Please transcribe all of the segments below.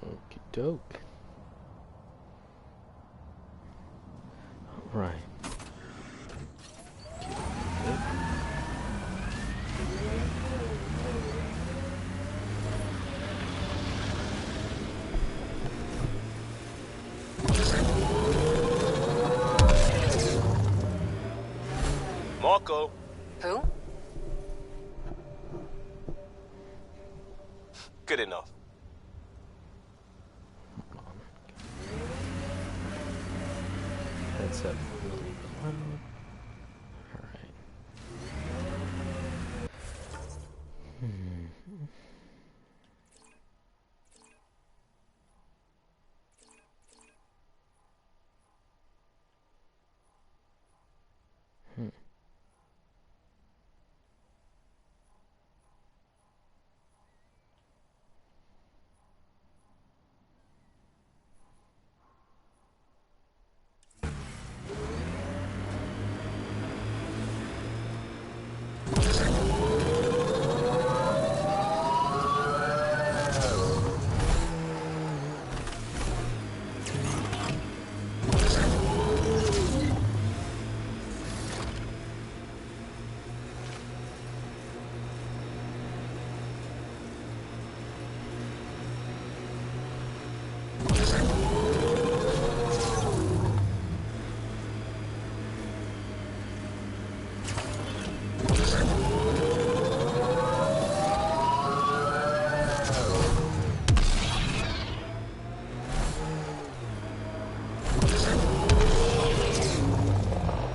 Okie doke. Alright. Marco. Who? Good enough. Heads up really loud. Alright.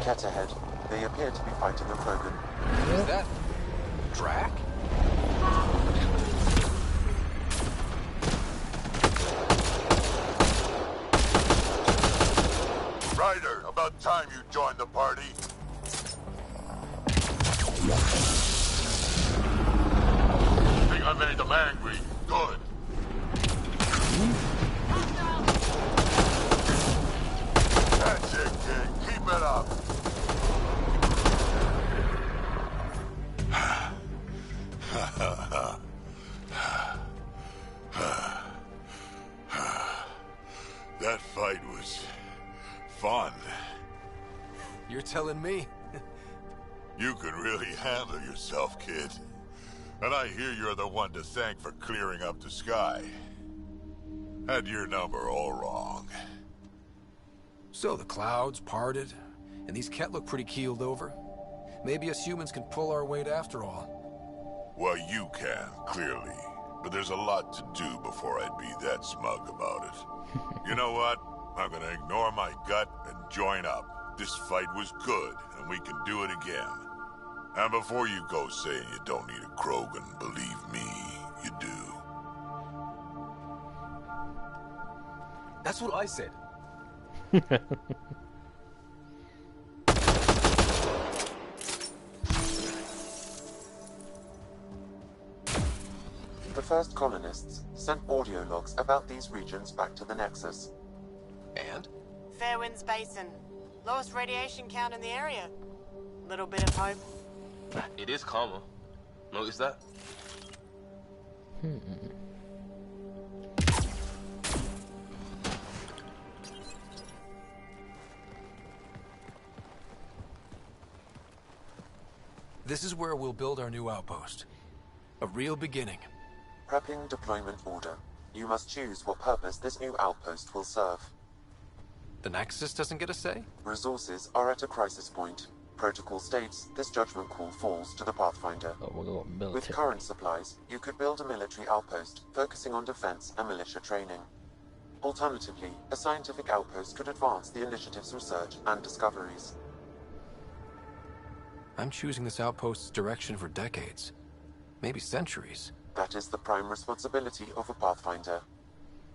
Cat ahead. They appear to be fighting a Krogan. Is that Drack? Ryder, about time you joined the party. Think I made them angry. Good. That's it, kid. Keep it up. That fight was fun. You're telling me? You can really handle yourself, kid. And I hear you're the one to thank for clearing up the sky. Had your number all wrong. So the clouds parted, and these Ket look pretty keeled over. Maybe us humans can pull our weight after all. Well, you can, clearly. But there's a lot to do before I'd be that smug about it. You know what? I'm gonna ignore my gut and join up. This fight was good, and we can do it again. And before you go saying you don't need a Krogan, believe me, you do. That's what I said. The first colonists sent audio logs about these regions back to the Nexus. And? Fairwinds Basin. Lowest radiation count in the area. Little bit of hope. It is calmer. Notice that? This is where we'll build our new outpost. A real beginning. Prepping deployment order. You must choose what purpose this new outpost will serve. The Nexus doesn't get a say? Resources are at a crisis point. Protocol states this judgment call falls to the Pathfinder. Oh, we'll go military. With current supplies, you could build a military outpost focusing on defense and militia training. Alternatively, a scientific outpost could advance the initiative's research and discoveries. I'm choosing this outpost's direction for decades. Maybe centuries. That is the prime responsibility of a Pathfinder.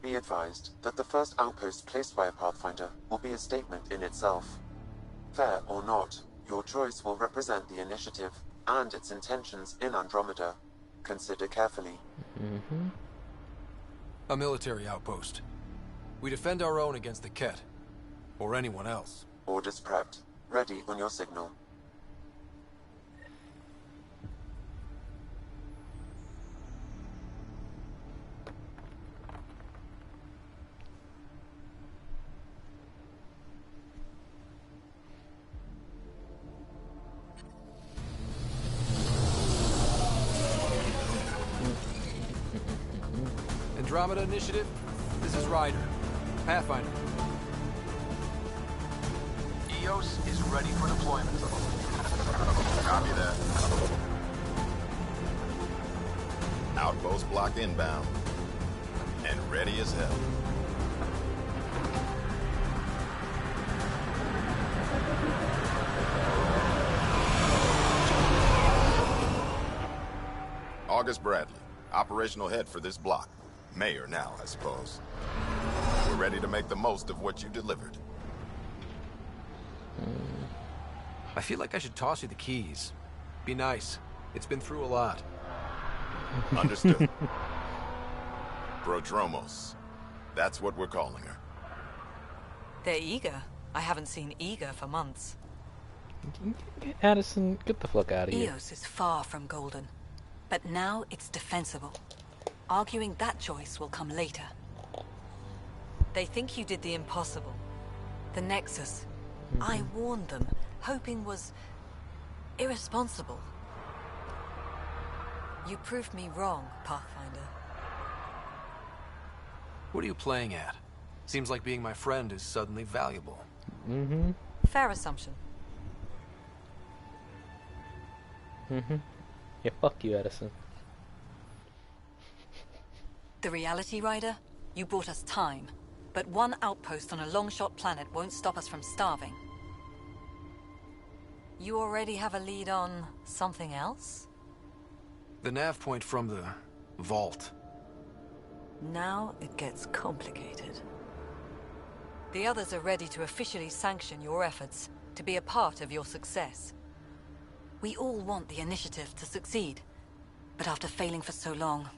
Be advised that the first outpost placed by a Pathfinder will be a statement in itself. Fair or not, your choice will represent the initiative and its intentions in Andromeda. Consider carefully. A military outpost. We defend our own against the Ket. Or anyone else. Orders prepped. Ready on your signal. Brodromeda Initiative, this is Ryder. Pathfinder. EOS is ready for deployment. Copy that. Outpost block inbound. And ready as hell. August Bradley, operational head for this block. Mayor now, I suppose. We're ready to make the most of what you delivered. I feel like I should toss you the keys. Be nice. It's been through a lot. Understood. Brodromos. That's what we're calling her. They're eager. I haven't seen eager for months. Addison, get the fuck out of here. EOS is far from golden. But now it's defensible. Arguing that choice will come later. They think you did the impossible. The Nexus. I warned them, hoping was irresponsible. You proved me wrong, Pathfinder. What are you playing at? Seems like being my friend is suddenly valuable. Fair assumption. Yeah, fuck you, Addison. The Reality Rider? You brought us time. But one outpost on a long-shot planet won't stop us from starving. You already have a lead on something else? The nav point from the vault. Now it gets complicated. The others are ready to officially sanction your efforts, to be a part of your success. We all want the initiative to succeed, but after failing for so long,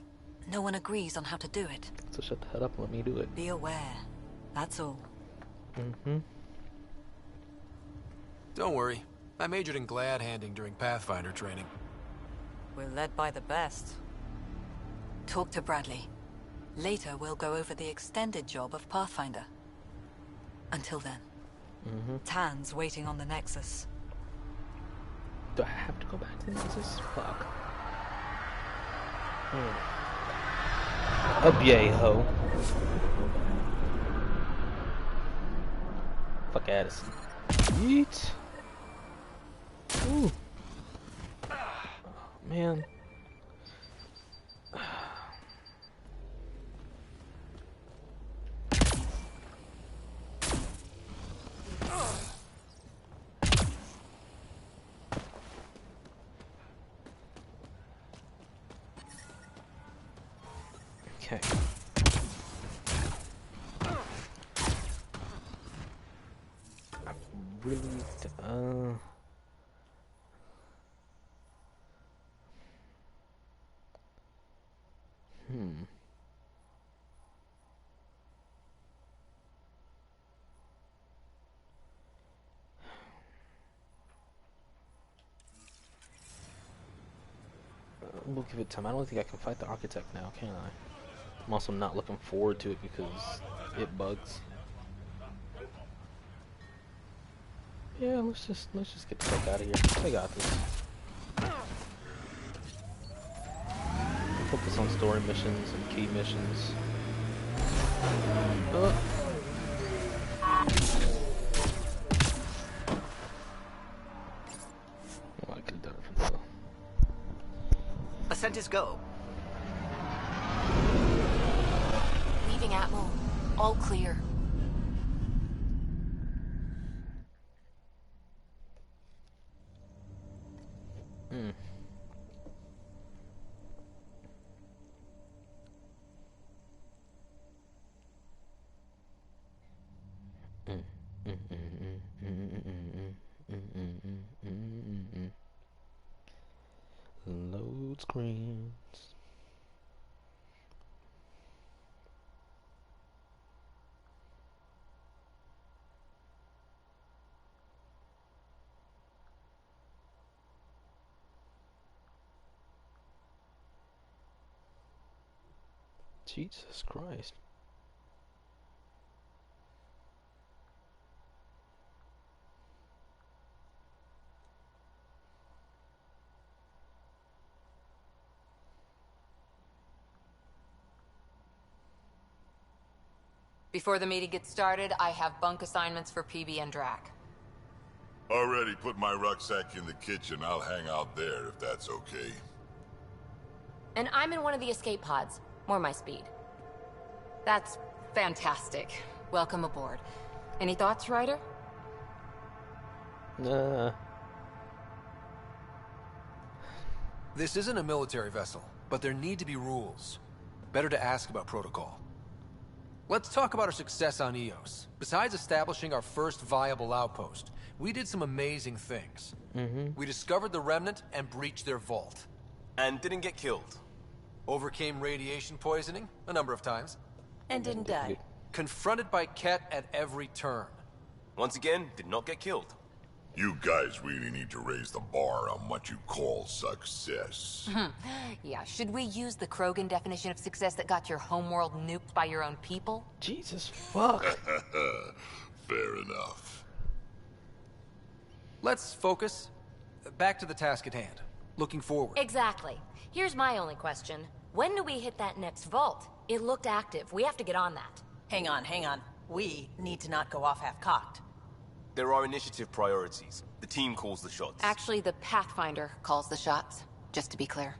no one agrees on how to do it. So shut the hell up and let me do it. Be aware. That's all. Don't worry. I majored in glad handing during Pathfinder training. We're led by the best. Talk to Bradley. Later, we'll go over the extended job of Pathfinder. Until then. Tan's waiting on the Nexus. Do I have to go back to the Nexus? Fuck. Up yay, ho. Fuck Addison. Yeet. Ooh. Oh, man. Okay. I really we'll give it time. I don't think I can fight the architect now, can I? I'm also not looking forward to it because it bugs. Yeah, let's just get the fuck out of here. I got this. Focus on story missions and key missions. Oh, I could have done it from the... Ascent is go. Leaving Atmo. All clear. Load screens. Jesus Christ. Before the meeting gets started, I have bunk assignments for PB and Drack. Already put my rucksack in the kitchen. I'll hang out there if that's okay. And I'm in one of the escape pods. More my speed. That's fantastic. Welcome aboard. Any thoughts, Ryder? This isn't a military vessel, but there need to be rules. Better to ask about protocol. Let's talk about our success on Eos. Besides establishing our first viable outpost, we did some amazing things. We discovered the Remnant and breached their vault. And didn't get killed. Overcame radiation poisoning a number of times. And didn't die. Confronted by Ket at every turn. Once again, did not get killed. You guys really need to raise the bar on what you call success. Yeah, should we use the Krogan definition of success that got your homeworld nuked by your own people? Jesus fuck. Fair enough. Let's focus. Back to the task at hand. Looking forward. Exactly. Here's my only question. When do we hit that next vault? It looked active. We have to get on that. Hang on. We need to not go off half-cocked. There are initiative priorities. The team calls the shots. Actually, the Pathfinder calls the shots, just to be clear.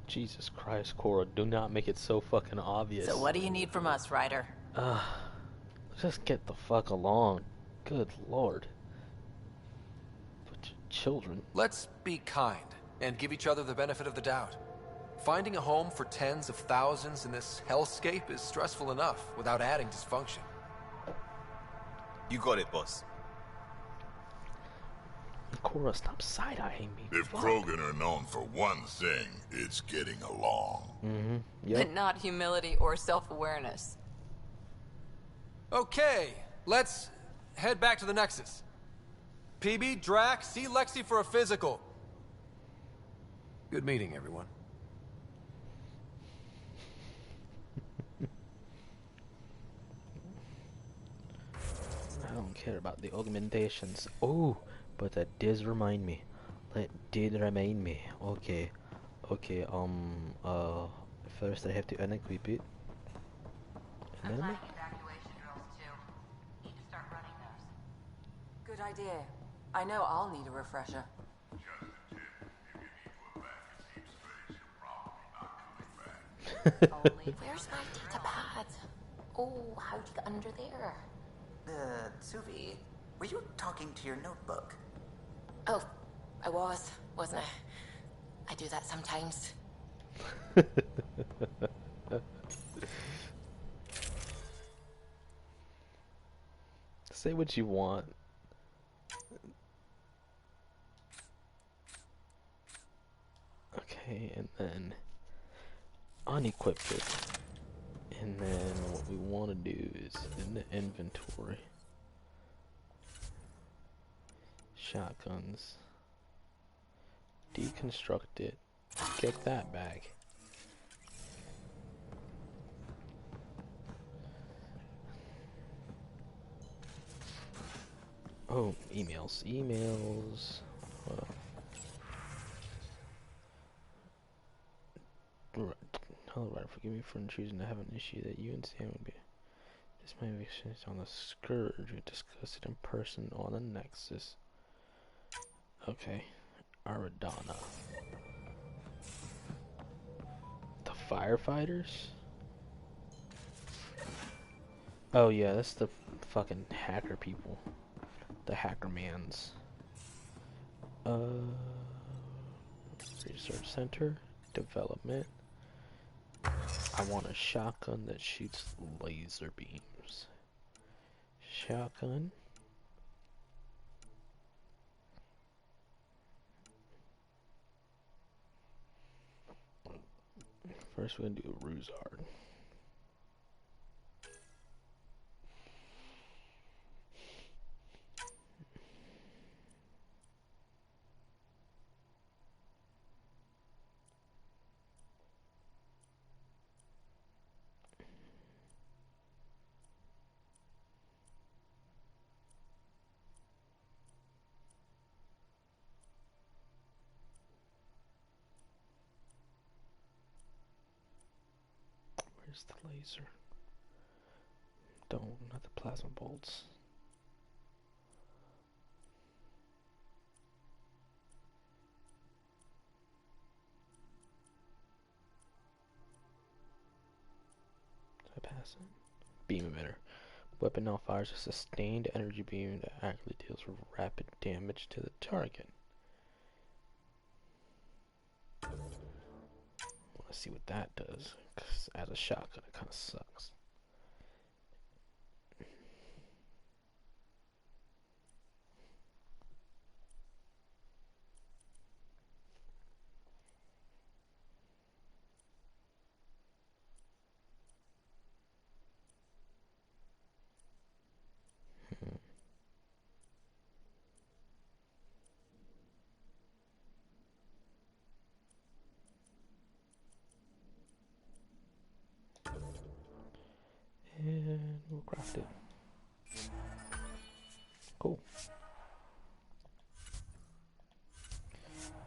Jesus Christ, Cora, do not make it so fucking obvious. So what do you need from us, Ryder? Just get the fuck along. Good lord. But children. Let's be kind and give each other the benefit of the doubt. Finding a home for tens of thousands in this hellscape is stressful enough without adding dysfunction. You got it, boss. Cora, stop side-eyeing me. If Krogan are known for one thing, it's getting along. Yep. But not humility or self-awareness. Okay, let's head back to the Nexus. PB, Drack, see Lexi for a physical. Good meeting, everyone. I don't care about the augmentations. Oh, but that did remind me. Okay. First I have to unequip it. And then evacuation drills too. Need to start running those. Good idea. I know I'll need a refresher. Just a tip. If you need to evacuate space, you're probably not coming back. Where's my data pad? Oh, how'd you get under there? Suvi, were you talking to your notebook? Oh, I wasn't I? I do that sometimes. Say what you want. Okay, and then unequip it. And then what we want to do is in the inventory, shotguns, deconstruct it, get that back. Oh, emails. Hello, Ryder, forgive me for choosing to have an issue that you and Sam would be. This might be exchanged on the Scourge. We discussed it in person on the Nexus. Okay. Aradana. The firefighters? Oh yeah, that's the fucking hacker people. The hacker mans. Research center. Development. I want a shotgun that shoots laser beams. Shotgun. First we're gonna do a Ruzard. Where's the laser? stone, not the plasma bolts. Did I pass it? Beam emitter. Weapon now fires a sustained energy beam that accurately deals rapid damage to the target. I want to see what that does, because as a shotgun, it kind of sucks. And we'll craft it. Cool.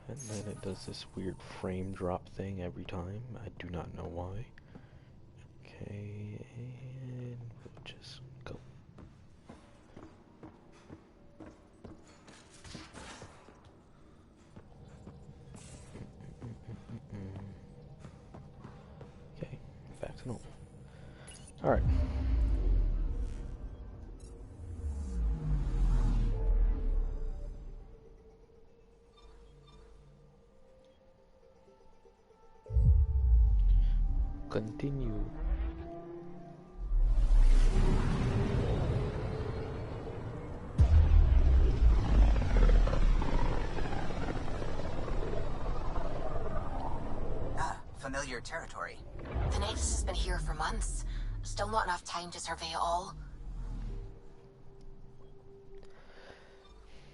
And then it does this weird frame drop thing every time. I do not know why. Okay, and we'll just go. Okay, back to normal. Alright. Continue. Familiar territory. The Nexus has been here for months. Still not enough time to survey it all.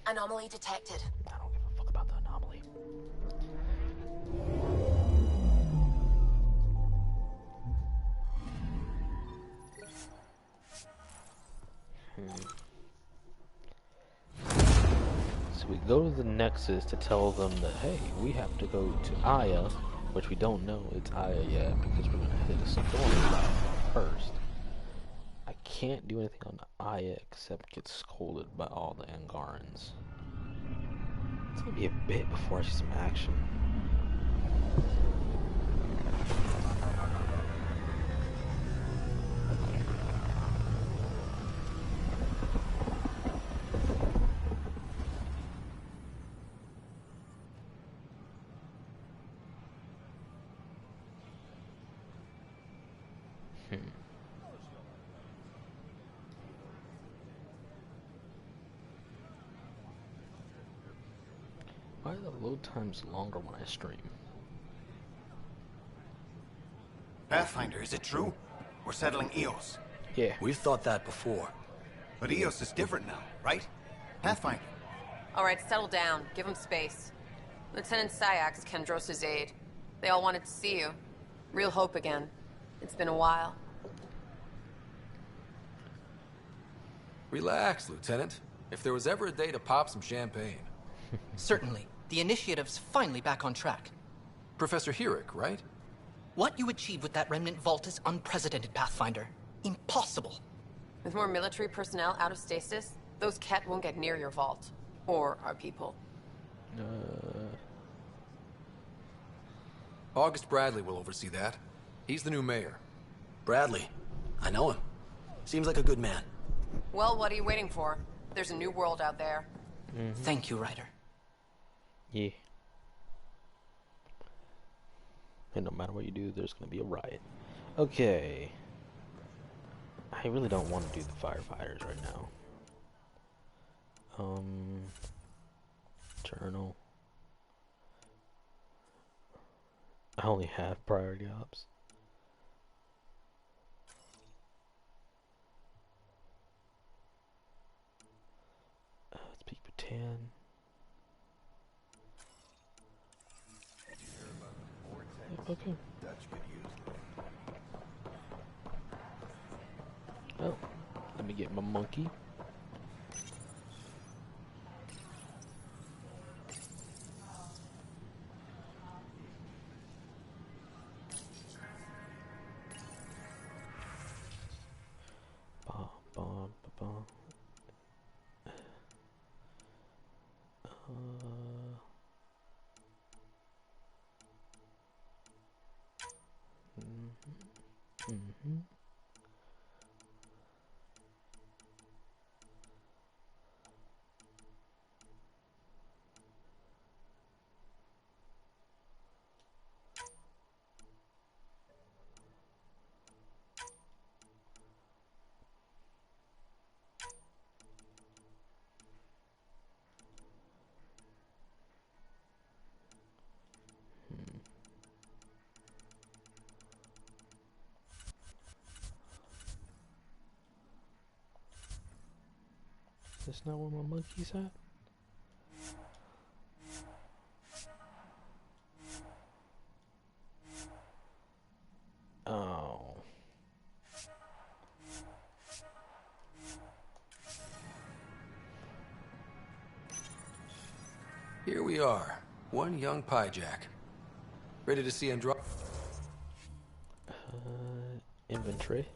Anomaly detected. I don't give a fuck about the anomaly. So we go to the Nexus to tell them that, hey, we have to go to Aya, which we don't know it's Aya yet because we're gonna hit a storm cloud first. I can't do anything on Aya except get scolded by all the Angarans. It's gonna be a bit before I see some action. Why are the load times longer when I stream? Pathfinder, is it true? We're settling Eos. Yeah. We've thought that before. But Eos is different now, right? Pathfinder. All right, settle down. Give him space. Lieutenant Syak's Kendros' aide. They all wanted to see you. Real hope again. It's been a while. Relax, Lieutenant. If there was ever a day to pop some champagne. Certainly. The initiative's finally back on track. Professor Herrick, right? What you achieved with that remnant vault is unprecedented, Pathfinder. Impossible. With more military personnel out of stasis, those Ket won't get near your vault. Or our people. August Bradley will oversee that. He's the new mayor. Bradley. I know him. Seems like a good man. Well, what are you waiting for? There's a new world out there. Thank you, Ryder. Yeah. And no matter what you do, there's gonna be a riot. Okay. I really don't want to do the firefighters right now. Journal. I only have priority ops. Let's peek Batan. Okay. Oh, let me get my monkey. Bomb. bomb. Is this not where my monkey's at? Oh. Here we are, one young Pyjack. Ready to see Andro... Inventory.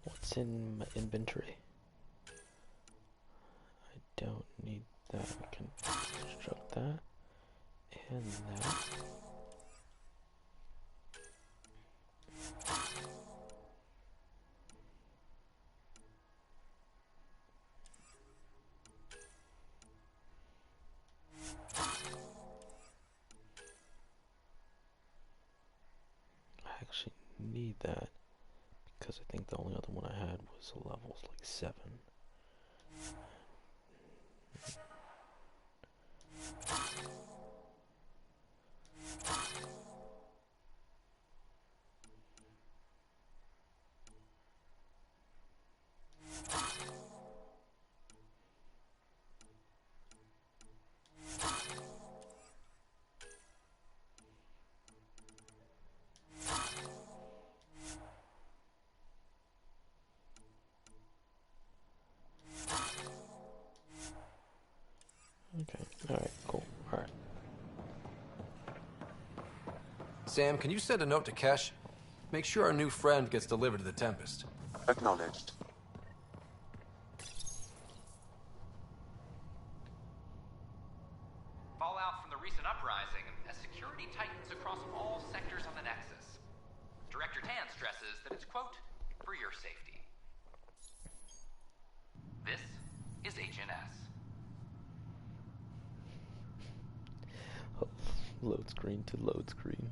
What's in my inventory? I don't need that. I can construct that and that. I actually need that because I think the only other one I had was a levels like 7. Okay, alright, cool, alright. Sam, can you send a note to Kesh? Make sure our new friend gets delivered to the Tempest. Acknowledged. Fallout from the recent uprising as security tightens across all sectors of the Nexus. Director Tan stresses that it's, quote, for your safety. This is HNS. Load screen to load screen.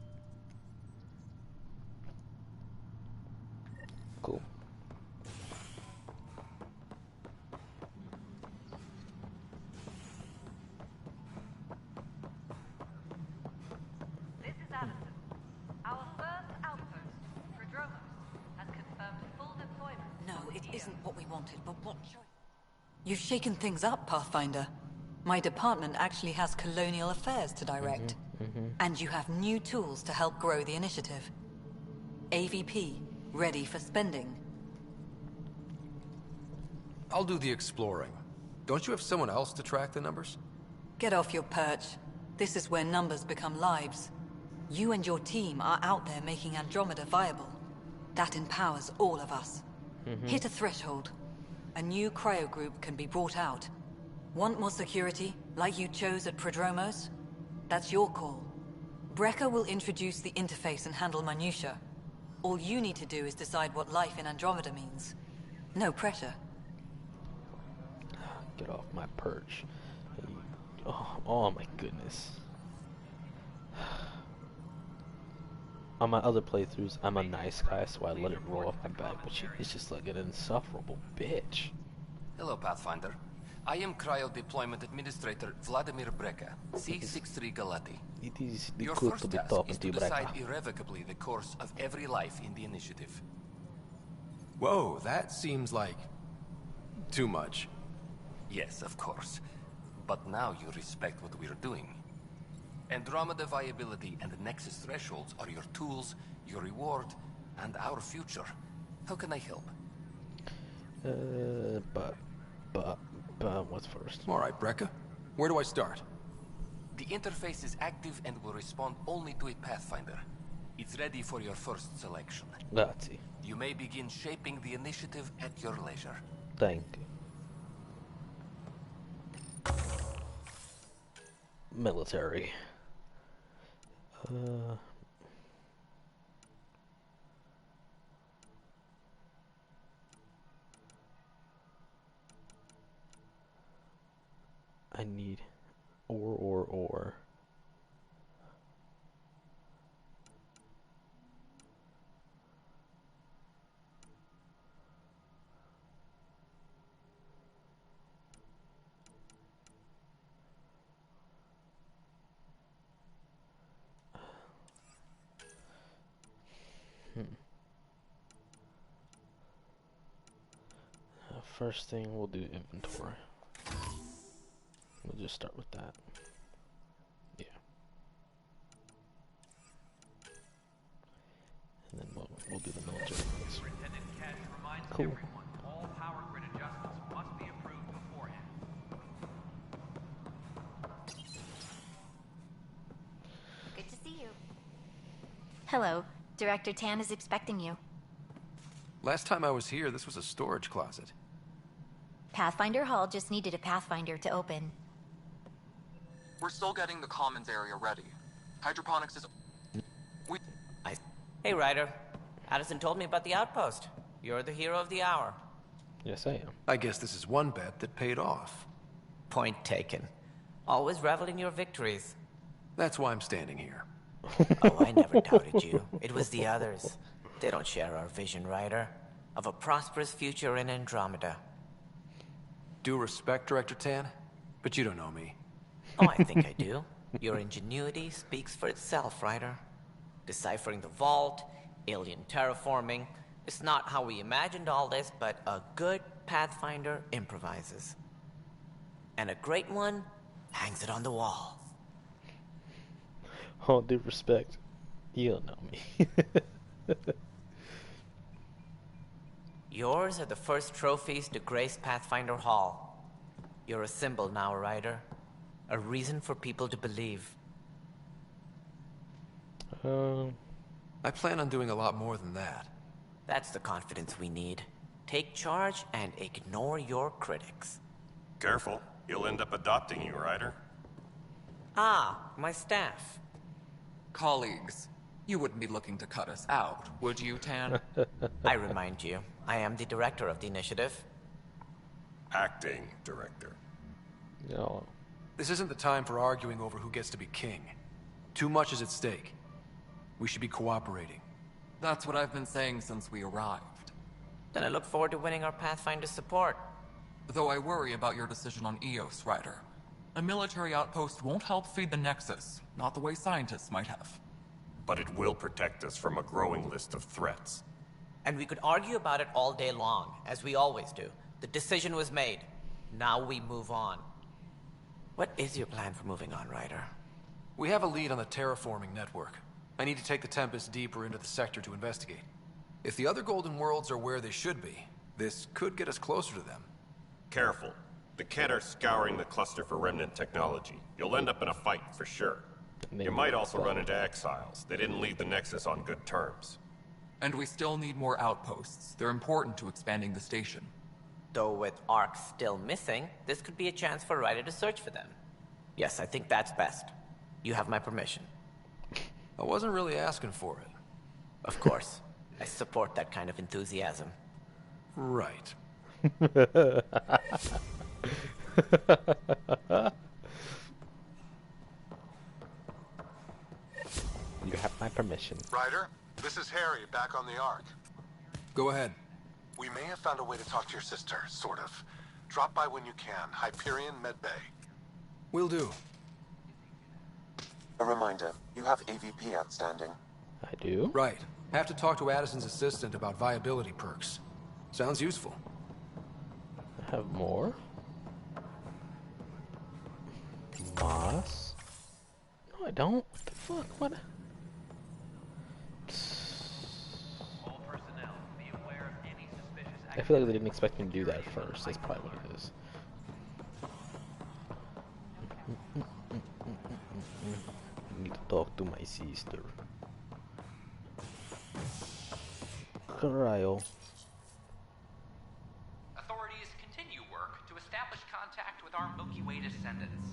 Cool. This is Allison. Our first outpost, Brodromeda, has confirmed full deployment. No, it isn't what we wanted, but what choice? You've shaken things up, Pathfinder. My department actually has colonial affairs to direct. And you have new tools to help grow the initiative. AVP, ready for spending. I'll do the exploring. Don't you have someone else to track the numbers? Get off your perch. This is where numbers become lives. You and your team are out there making Andromeda viable. That empowers all of us. Hit a threshold. A new cryo group can be brought out. Want more security, like you chose at Prodromos? That's your call. Brecker will introduce the interface and handle minutiae. All you need to do is decide what life in Andromeda means. No pressure. Get off my perch. Oh my goodness. On my other playthroughs, I'm a nice guy, so I let it roll off my back, but she is just like an insufferable bitch. Hello, Pathfinder. I am Cryo Deployment Administrator Vladimir Brecker, C63 Galati. Your first task is to decide irrevocably the course of every life in the initiative. Whoa, that seems like... too much. Yes, of course. But now you respect what we're doing. Andromeda viability and the Nexus thresholds are your tools, your reward, and our future. How can I help? But what's first? All right, Brecker. Where do I start? The interface is active and will respond only to a Pathfinder. It's ready for your first selection. Grazie. You may begin shaping the initiative at your leisure. Thank you. Military. I need ore. First thing, we'll do inventory. We'll just start with that. Yeah. And then we'll do the military things. Cool. All power grid adjustments must be approved beforehand. Good to see you. Hello. Director Tan is expecting you. Last time I was here, this was a storage closet. Pathfinder Hall just needed a Pathfinder to open. We're still getting the commons area ready. Hydroponics is... Hey, Ryder. Addison told me about the outpost. You're the hero of the hour. Yes, I am. I guess this is one bet that paid off. Point taken. Always revel in your victories. That's why I'm standing here. Oh, I never doubted you. It was the others. They don't share our vision, Ryder, of a prosperous future in Andromeda. Due respect, Director Tan, but you don't know me. Oh, I think I do. Your ingenuity speaks for itself, Ryder. Deciphering the vault, alien terraforming. It's not how we imagined all this, but a good Pathfinder improvises. And a great one hangs it on the wall. All due respect, you don't know me. Yours are the first trophies to grace Pathfinder Hall. You're a symbol now, Ryder. A reason for people to believe. I plan on doing a lot more than that. That's the confidence we need. Take charge and ignore your critics. Careful. He'll end up adopting you, Ryder. Ah, my staff. Colleagues, you wouldn't be looking to cut us out, would you, Tan? I remind you, I am the director of the initiative. Acting director. No. This isn't the time for arguing over who gets to be king. Too much is at stake. We should be cooperating. That's what I've been saying since we arrived. Then I look forward to winning our Pathfinder support. Though I worry about your decision on Eos, Ryder. A military outpost won't help feed the Nexus, not the way scientists might have. But it will protect us from a growing list of threats. And we could argue about it all day long, as we always do. The decision was made. Now we move on. What is your plan for moving on, Ryder? We have a lead on the terraforming network. I need to take the Tempest deeper into the sector to investigate. If the other Golden Worlds are where they should be, this could get us closer to them. Careful. The Kett are scouring the cluster for remnant technology. You'll end up in a fight for sure. You might also run into exiles. They didn't leave the Nexus on good terms. And we still need more outposts. They're important to expanding the station. Though with Ark still missing, this could be a chance for Ryder to search for them. Yes, I think that's best. You have my permission. I wasn't really asking for it. Of course. I support that kind of enthusiasm. Right. You have my permission. Ryder, this is Harry, back on the Ark. Go ahead. We may have found a way to talk to your sister, sort of. Drop by when you can. Hyperion Medbay. Will do. A reminder, you have AVP outstanding. I do? Right. Have to talk to Addison's assistant about viability perks. Sounds useful. I have more? Moss? No, I don't. What the fuck? What? I feel like they didn't expect me to do that first. That's probably what it is. I need to talk to my sister. Cryo. Authorities descendants.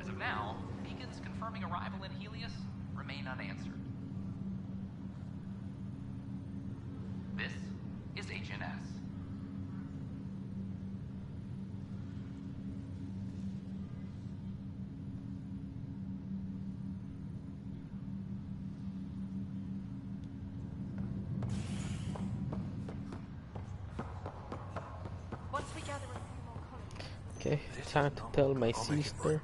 As of now, beacons confirming arrival in Helios remain unanswered. This is HNS. Okay, time to tell my sister.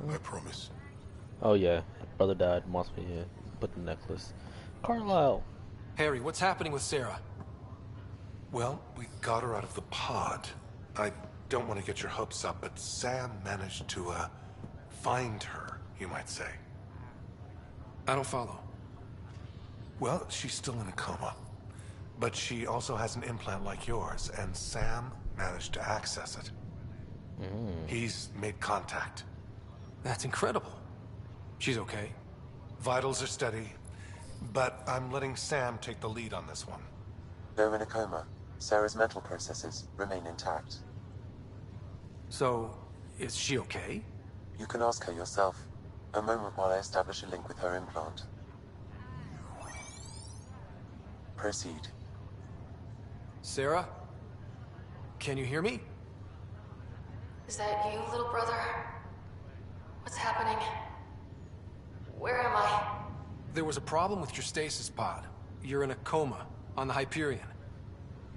I promise. Oh yeah, brother died. Must be here. Put the necklace. Carlisle. Harry, what's happening with Sarah? Well, we got her out of the pod. I don't want to get your hopes up, but Sam managed to, find her, you might say. I don't follow. Well, she's still in a coma. But she also has an implant like yours, and Sam managed to access it. He's made contact. That's incredible. She's okay. Vitals are steady, but I'm letting Sam take the lead on this one. Though in a coma, Sarah's mental processes remain intact. So, is she okay? You can ask her yourself. A moment while I establish a link with her implant. Proceed. Sarah? Can you hear me? Is that you, little brother? What's happening? Where am I? There was a problem with your stasis pod. You're in a coma on the Hyperion.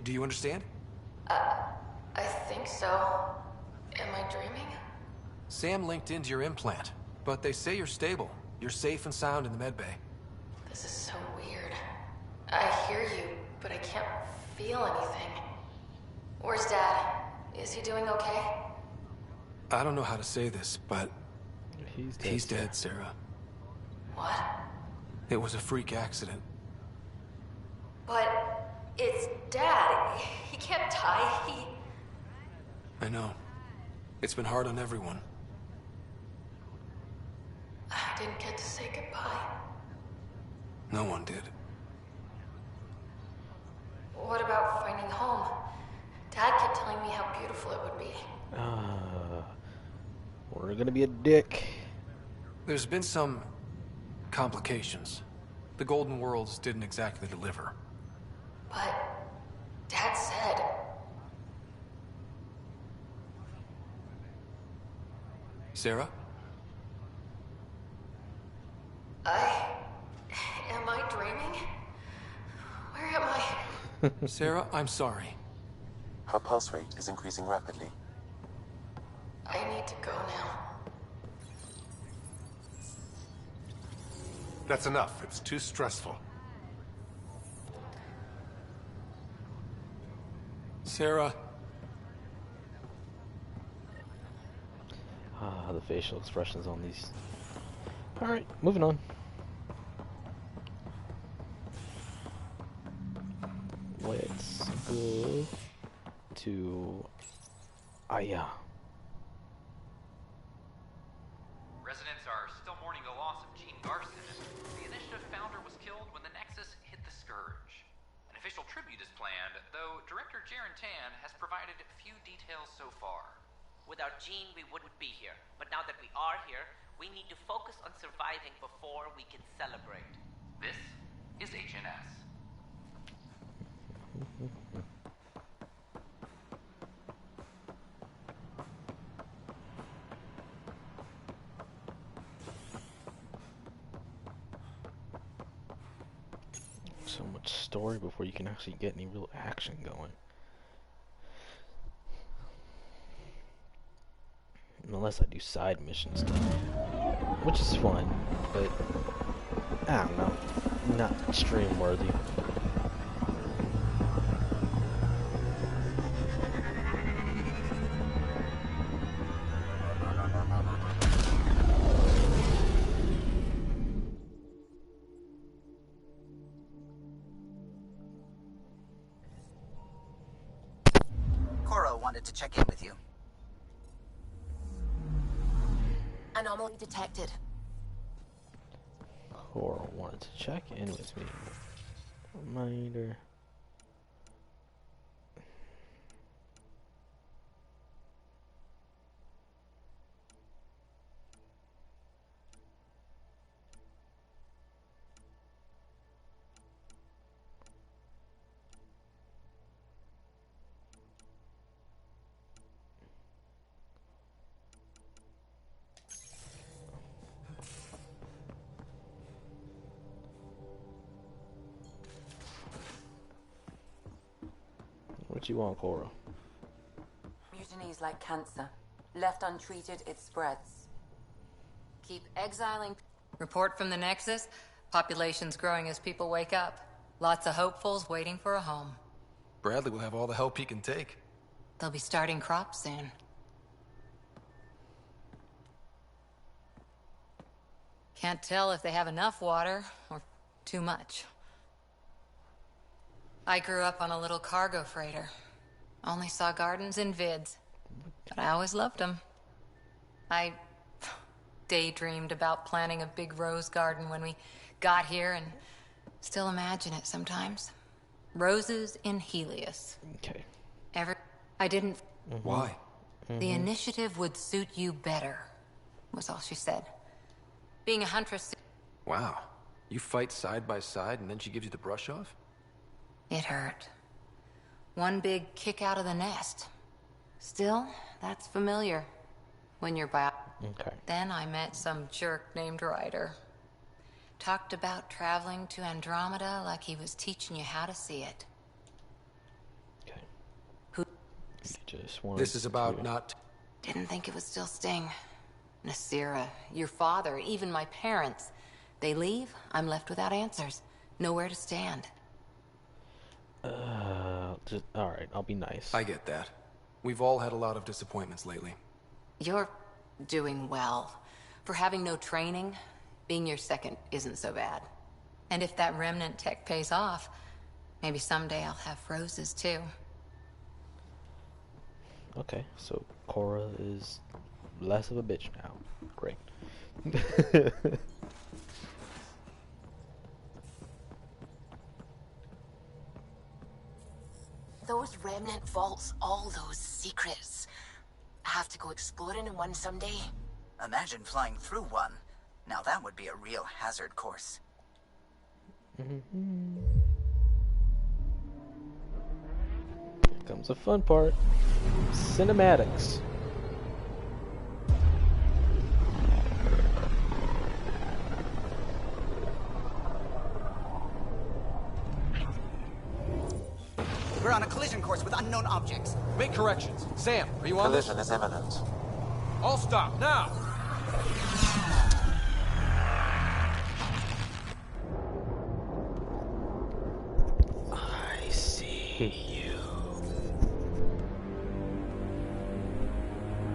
Do you understand? I think so. Am I dreaming? Sam linked into your implant, but they say you're stable. You're safe and sound in the medbay. This is so weird. I hear you, but I can't feel anything. Where's Dad? Is he doing okay? I don't know how to say this, but he's dead, Sarah. What? It was a freak accident. But it's Dad. He can't die. I know. It's been hard on everyone. I didn't get to say goodbye. No one did. What about finding home? Dad kept telling me how beautiful it would be. We're gonna be a dick. There's been some complications. The Golden Worlds didn't exactly deliver. But Dad said... Sarah? Am I dreaming? Where am I? Sarah, I'm sorry. Her pulse rate is increasing rapidly. I need to go now. That's enough. It's too stressful. Sarah. The facial expressions on these. Alright, moving on. Let's go to Aya. Residents are still mourning the loss of Gene Garson. The initiative founder was killed when the Nexus hit the Scourge. An official tribute is planned, though Director Jaren Tan has provided few details so far. Without Gene, we wouldn't be here. But now that we are here, we need to focus on surviving before we can celebrate. This is HNS. So much story before you can actually get any real action going. Unless I do side mission stuff, which is fun, but I don't know, not stream worthy. Cora wanted to check in with you. Anomaly detected. Or wanted to check in with me. Reminder. What you want, Cora? Mutiny is like cancer. Left untreated, it spreads. Keep exiling. Report from the Nexus. Population's growing as people wake up. Lots of hopefuls waiting for a home. Bradley will have all the help he can take. They'll be starting crops soon. Can't tell if they have enough water or too much. I grew up on a little cargo freighter. Only saw gardens in vids, but I always loved them. I daydreamed about planting a big rose garden when we got here and still imagine it sometimes. Roses in Helios. Okay. I didn't... Why? The initiative would suit you better, was all she said. Being a huntress... Wow. You fight side by side and then she gives you the brush off? It hurt. One big kick out of the nest. Still, that's familiar. When you're by... Okay. Then I met some jerk named Ryder. Talked about traveling to Andromeda like he was teaching you how to see it. Okay. Who... This is about not... Didn't think it would still sting. Nasira, your father, even my parents. They leave, I'm left without answers. Nowhere to stand. Alright, I'll be nice. I get that. We've all had a lot of disappointments lately. You're doing well. For having no training, being your second isn't so bad. And if that remnant tech pays off, maybe someday I'll have roses too. Okay, so Cora is less of a bitch now. Great. Those remnant vaults, all those secrets. Have to go exploring in one someday? Imagine flying through one. Now that would be a real hazard course. Here comes the fun part. Cinematics. We're on a collision course with unknown objects. Make corrections. Sam, are you on this? Collision is imminent. All stop, now! I see you.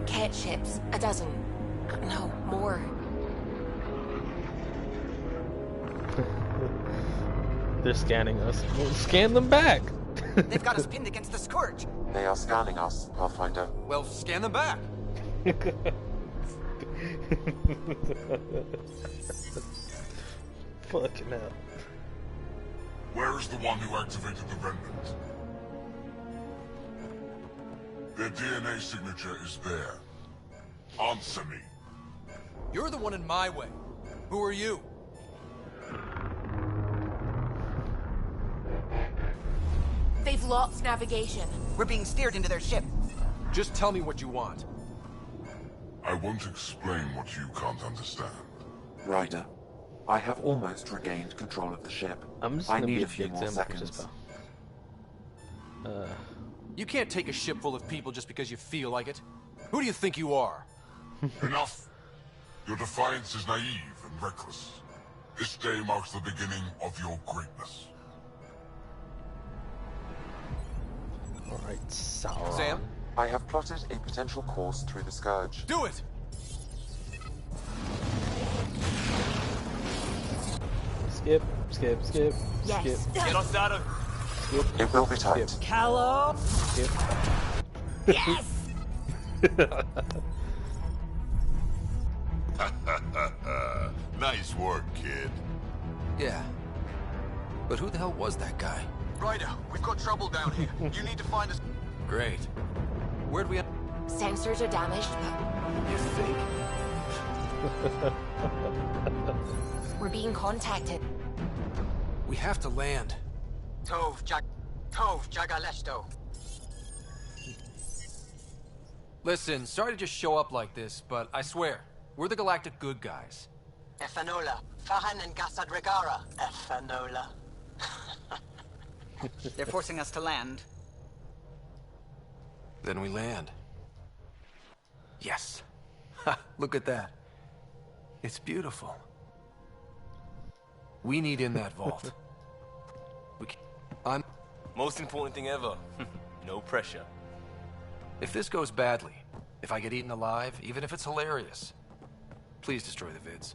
Cat ships, a dozen. No, more. They're scanning us. We'll scan them back. They've got us pinned against the Scourge. They are scanning us, Pathfinder. Well, scan them back. Fucking hell. Where is the one who activated the remnant? Their DNA signature is there. Answer me. You're the one in my way. Who are you? They've lost navigation. We're being steered into their ship. Just tell me what you want. I won't explain what you can't understand. Ryder, I have almost regained control of the ship. I'm just I gonna need be a few more seconds. You can't take a ship full of people just because you feel like it. Who do you think you are? Enough! Your defiance is naive and reckless. This day marks the beginning of your greatness. Alright, Sauron. Sam? I have plotted a potential course through the Scourge. Do it! Skip, skip, skip, Yes. skip. Get us out of... Skip. It will be tight. Skip. Callum! Skip. Yes! Nice work, kid. Yeah. But who the hell was that guy? Ryder, we've got trouble down here. You need to find us. Great. Where'd we... Sensors are damaged, but You think? we're being contacted. We have to land. Tov Jagaleshto. Listen, sorry to just show up like this, but I swear, we're the galactic good guys. Efanola. Fahan and Gassad Regara. Efanola. They're forcing us to land. Then we land. Yes. Ha, look at that. It's beautiful. We need in that vault. I'm... Most important thing ever. No pressure. If this goes badly, if I get eaten alive, even if it's hilarious, please destroy the vids.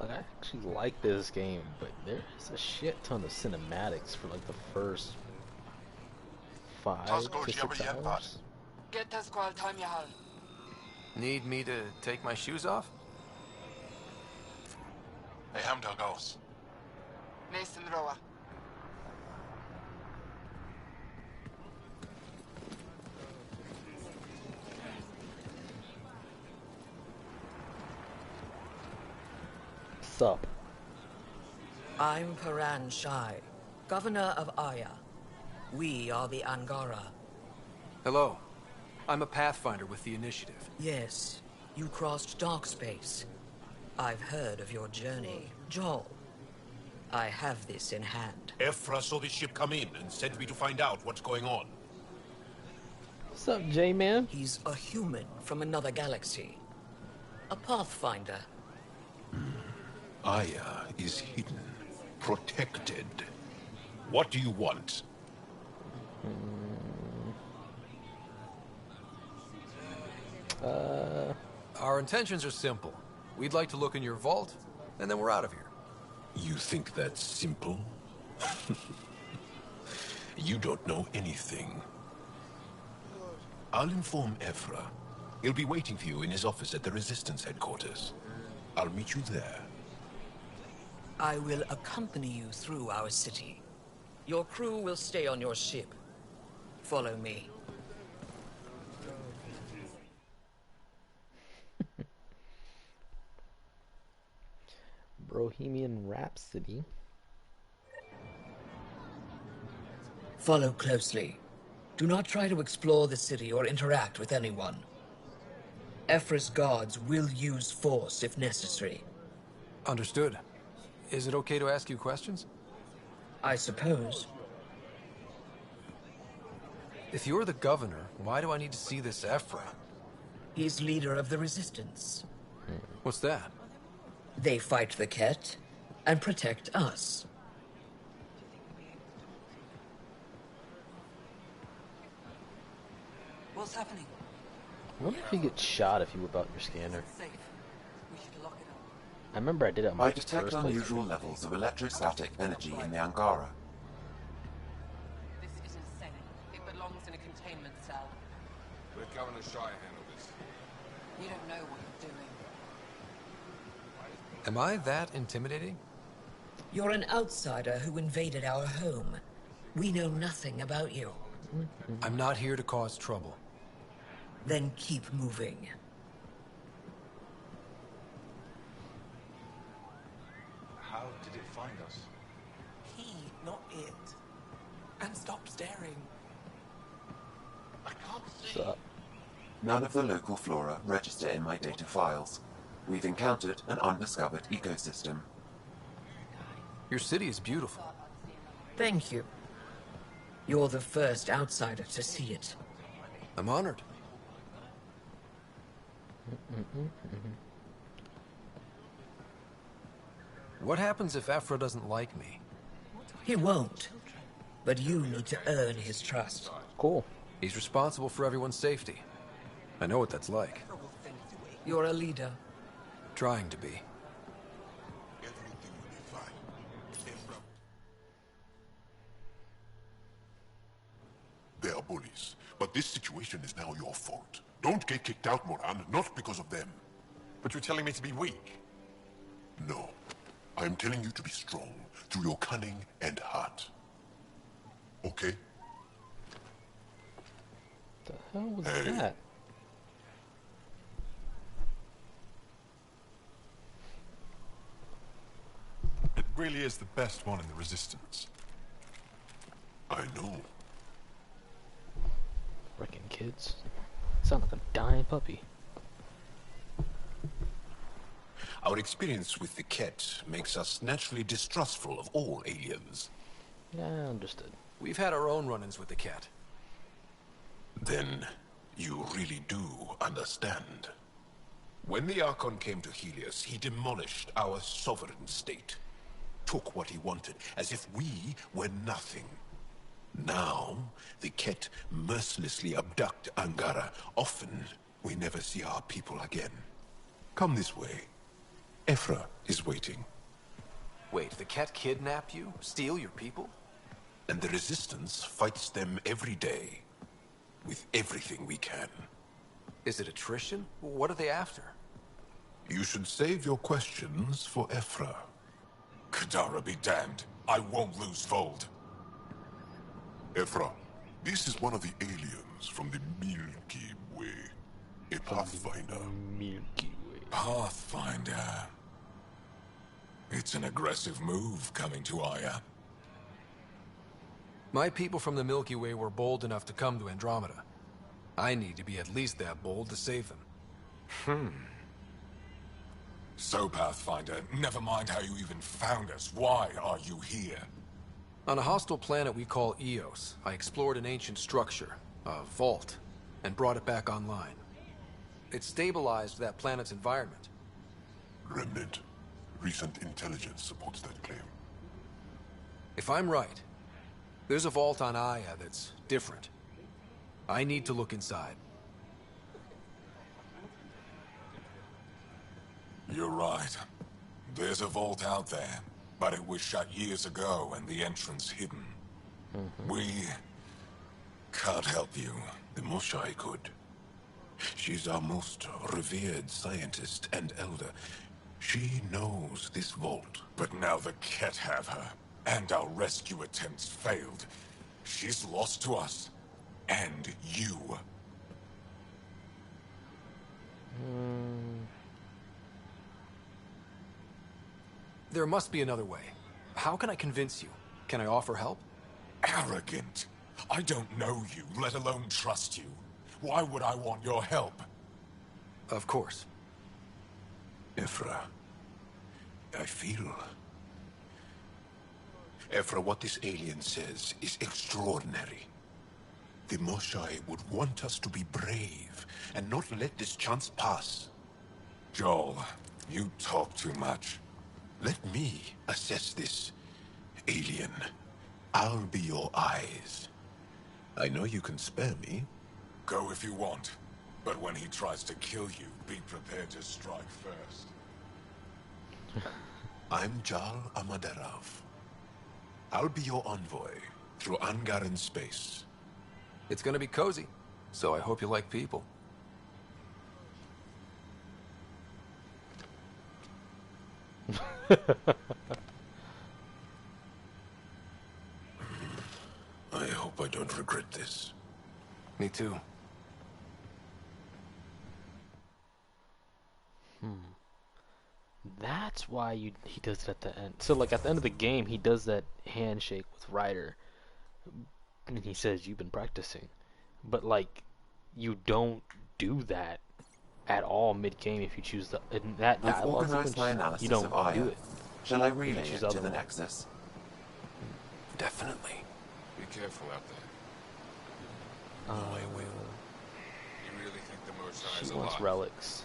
Like, I actually like this game, but there's a shit ton of cinematics for like the first 5 to 6 hours. Need me to take my shoes off? Hey, Hamdar goes. Nathan Roa. Sup? I'm Paran Shai, Governor of Aya. We are the Angara. Hello. I'm a Pathfinder with the Initiative. Yes, you crossed dark space. I've heard of your journey, Joel. I have this in hand. Ephra saw this ship come in and sent me to find out what's going on. What's up, J-Man? He's a human from another galaxy. A Pathfinder. Aya is hidden, protected. What do you want? Our intentions are simple. We'd like to look in your vault, and then we're out of here. You think that's simple? You don't know anything. I'll inform Ephra. He'll be waiting for you in his office at the Resistance headquarters. I'll meet you there. I will accompany you through our city. Your crew will stay on your ship. Follow me. Bohemian Rhapsody. Follow closely. Do not try to explore the city or interact with anyone. Ephra's guards will use force if necessary. Understood. Is it okay to ask you questions? I suppose. If you're the governor, why do I need to see this Ephra? He's leader of the Resistance. What's that? They fight the Ket and protect us. What's happening? I wonder if you get shot if you whip out your scanner. I remember I did it on my I detect first unusual levels of electrostatic energy in the Angara. This is insane. It belongs in a containment cell. Let Governor Shire handle this. You don't know what you're doing. Am I that intimidating? You're an outsider who invaded our home. We know nothing about you. I'm not here to cause trouble. Then keep moving. How did it find us? He, not it. And stop staring. I can't see. Sup? None of the local flora register in my data files. We've encountered an undiscovered ecosystem. Your city is beautiful. Thank you. You're the first outsider to see it. I'm honored. What happens if Ephra doesn't like me? He won't. But you need to earn his trust. Cool. He's responsible for everyone's safety. I know what that's like. You're a leader. Trying to be. They are bullies, but this situation is now your fault. Don't get kicked out, Moran, not because of them. But you're telling me to be weak. No. I am telling you to be strong through your cunning and heart. Okay? The hell was that? It really is the best one in the Resistance. I know. Frickin' kids. Sound like a dying puppy. Our experience with the Ket makes us naturally distrustful of all aliens. Yeah, understood. We've had our own run-ins with the Ket. Then you really do understand. When the Archon came to Helios, he demolished our sovereign state. Took what he wanted, as if we were nothing. Now, the Ket mercilessly abduct Angara. Often, we never see our people again. Come this way. Ephra is waiting. Wait, the Ket kidnap you? Steal your people? And the Resistance fights them every day. With everything we can. Is it attrition? What are they after? You should save your questions for Ephra. Kadara be damned. I won't lose Fold. Ephra, this is one of the aliens from the Milky Way. A Pathfinder. Milky Way. Pathfinder. It's an aggressive move coming to Aya. My people from the Milky Way were bold enough to come to Andromeda. I need to be at least that bold to save them. So, Pathfinder, never mind how you even found us. Why are you here? On a hostile planet we call Eos, I explored an ancient structure, a vault, and brought it back online. It stabilized that planet's environment. Remnant. Recent intelligence supports that claim. If I'm right, there's a vault on Aya that's different. I need to look inside. You're right. There's a vault out there, but it was shut years ago and the entrance hidden. We can't help you. The Moshai could. She's our most revered scientist and elder. She knows this vault. But now the Ket have her, and our rescue attempts failed. She's lost to us, and you. There must be another way. How can I convince you? Can I offer help? Arrogant. I don't know you, let alone trust you. Why would I want your help? Of course. Ephra, I feel... Ephra, what this alien says is extraordinary. The Moshai would want us to be brave and not let this chance pass. Joel, you talk too much. Let me assess this, alien. I'll be your eyes. I know you can spare me. Go if you want. But when he tries to kill you, be prepared to strike first. I'm Jal Amaderov. I'll be your envoy through Angaran space. It's gonna be cozy, so I hope you like people. I hope I don't regret this. Me too. That's why he does it at the end. So, like, at the end of the game, he does that handshake with Ryder. And he says, you've been practicing. But, like, you don't do that at all mid-game if you choose the... In that I've dialogue organized my sequence, analysis you don't of Aya. do it. Shall I relay You choose it to other the one. Nexus? Definitely. Be careful out there. Uh, I will. You really think the Moshai She is wants alive? relics.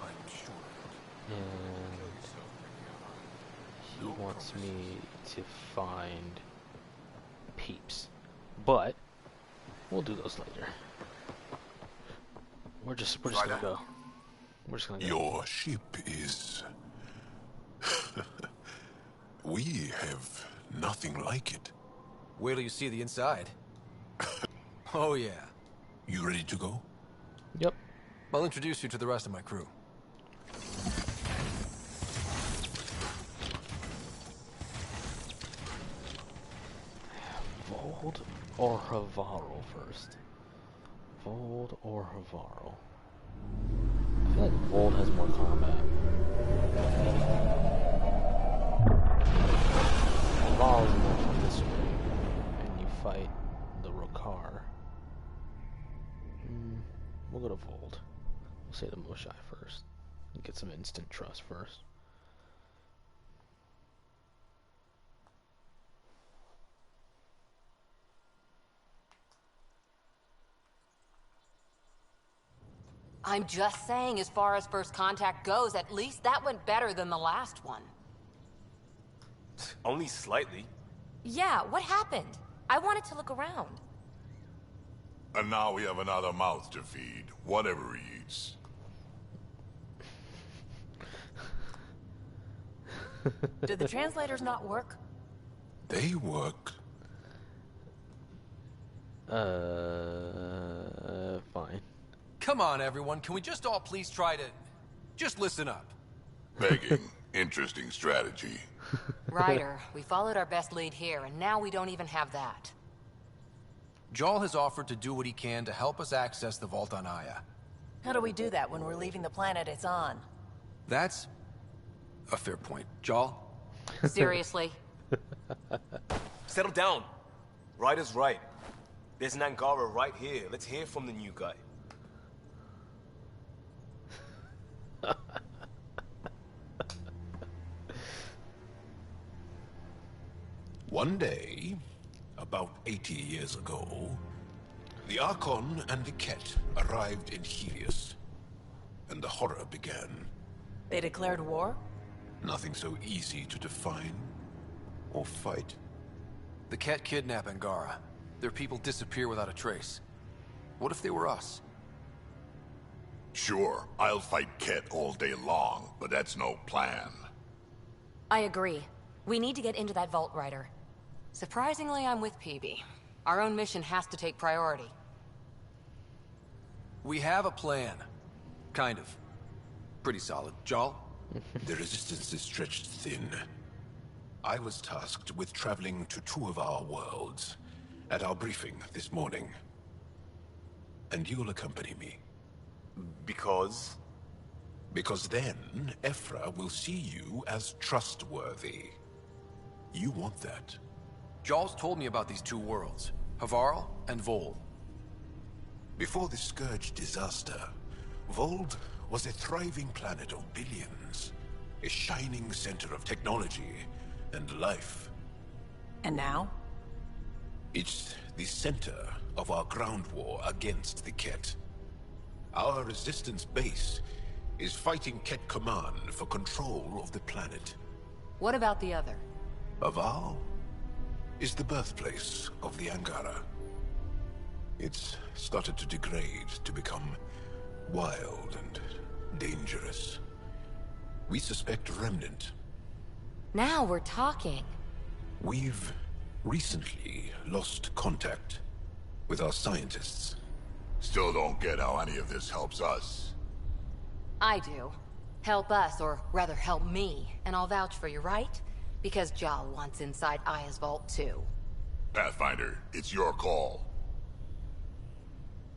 I'm sure. And he wants me to find peeps. But we'll do those later. We're just gonna go. We're just gonna go. Your ship is... We have nothing like it. Wait till you see the inside. Oh yeah. You ready to go? Yep. I'll introduce you to the rest of my crew. Vold or Havarl first? Vold or Havarl? I feel like Vold has more combat. Havarl is more from this way. And you fight say the Moshai first. Get some instant trust first. I'm just saying, as far as first contact goes, at least that went better than the last one. Only slightly. Yeah, what happened? I wanted to look around. And now we have another mouth to feed, whatever he eats. Did the translators not work? They work. Fine. Come on, everyone. Can we just all please try to... just listen up? Begging. Interesting strategy. Ryder, we followed our best lead here, and now we don't even have that. Jarl has offered to do what he can to help us access the vault on Aya. How do we do that when we're leaving the planet it's on? That's a fair point. Jarl? Seriously? Settle down. Ryder's right. There's an Angara right here. Let's hear from the new guy. One day, about 80 years ago, the Archon and the Ket arrived in Helios, and the horror began. They declared war? Nothing so easy to define or fight. The Ket kidnap Angara. Their people disappear without a trace. What if they were us? Sure, I'll fight Ket all day long, but that's no plan. I agree. We need to get into that vault, Ryder. Surprisingly, I'm with PB. Our own mission has to take priority. We have a plan. Kind of. Pretty solid. Jarl? The resistance is stretched thin. I was tasked with traveling to 2 of our worlds at our briefing this morning. And you'll accompany me. Because? Because then, Ephra will see you as trustworthy. You want that. Jarl's told me about these 2 worlds. Havarl and Vold. Before the Scourge disaster, Vold was a thriving planet of billions. A shining center of technology and life. And now? It's the center of our ground war against the Ket. Our resistance base is fighting Ket Command for control of the planet. What about the other? Havarl is the birthplace of the Angara. It's started to degrade, to become wild and dangerous. We suspect Remnant. Now we're talking. We've recently lost contact with our scientists. Still don't get how any of this helps us. I do. Help us, or rather help me, and I'll vouch for you, right? Because Jarl wants inside Aya's vault too. Pathfinder, it's your call.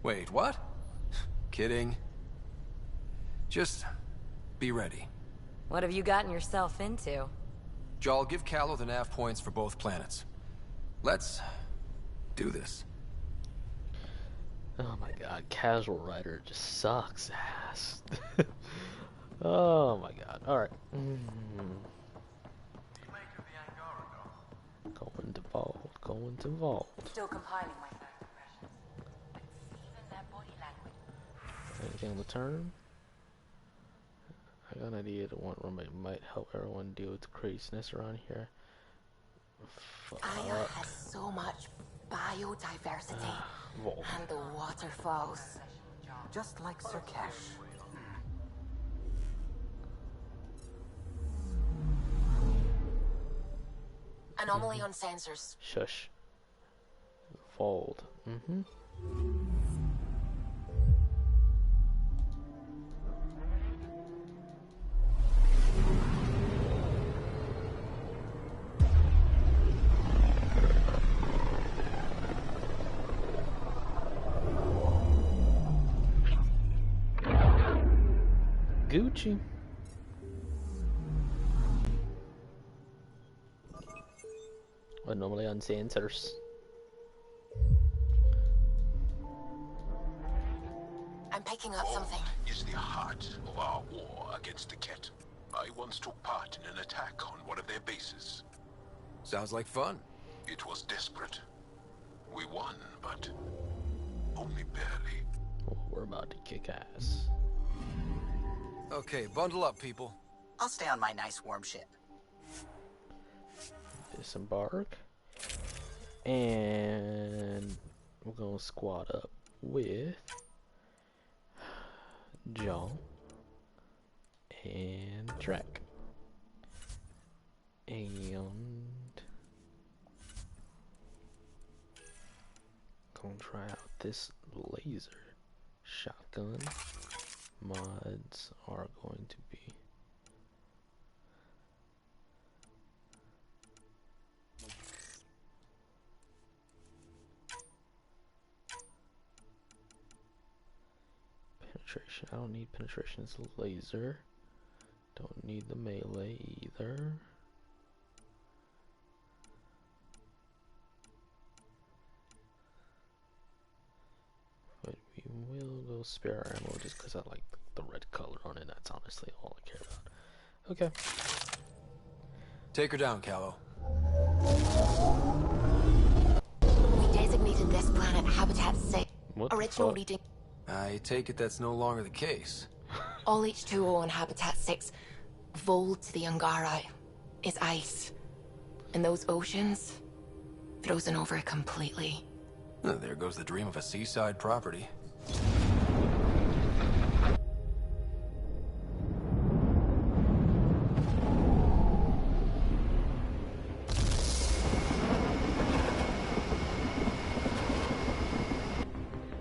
Wait, what? Kidding. Just be ready. What have you gotten yourself into? Jarl, give Callow the nav points for both planets. Let's do this. Oh my god, Casual Rider just sucks ass. Oh my god, alright. Going to vault, going to vault. Still compiling my first impressions. But even their body language. Anything on the turn? I got an idea to one roommate might help everyone deal with the craziness around here. Aya has so much biodiversity. And the waterfalls. Just like Sirkesh. Anomaly on sensors. Shush. Fold. Mm-hmm. Gucci. Anomaly on sensors. I'm picking up something. Is the the heart of our war against the Ket. I once took part in an attack on one of their bases. Sounds like fun. It was desperate. We won, but only barely. Oh, we're about to kick ass. Okay, bundle up, people. I'll stay on my nice warm ship. Disembark. And we're gonna squad up with John and Drack. And gonna try out this laser shotgun. Mods are going to be penetration. I don't need penetration as a laser. Don't need the melee either. But we will go spare ammo just because I like the red color on it. That's honestly all I care about. Okay. Take her down, Callow. We designated this planet Habitat 6. What Original reading. I take it that's no longer the case. All H2O on Habitat 6, vol to the Angara, is ice. And those oceans, frozen over completely. There goes the dream of a seaside property.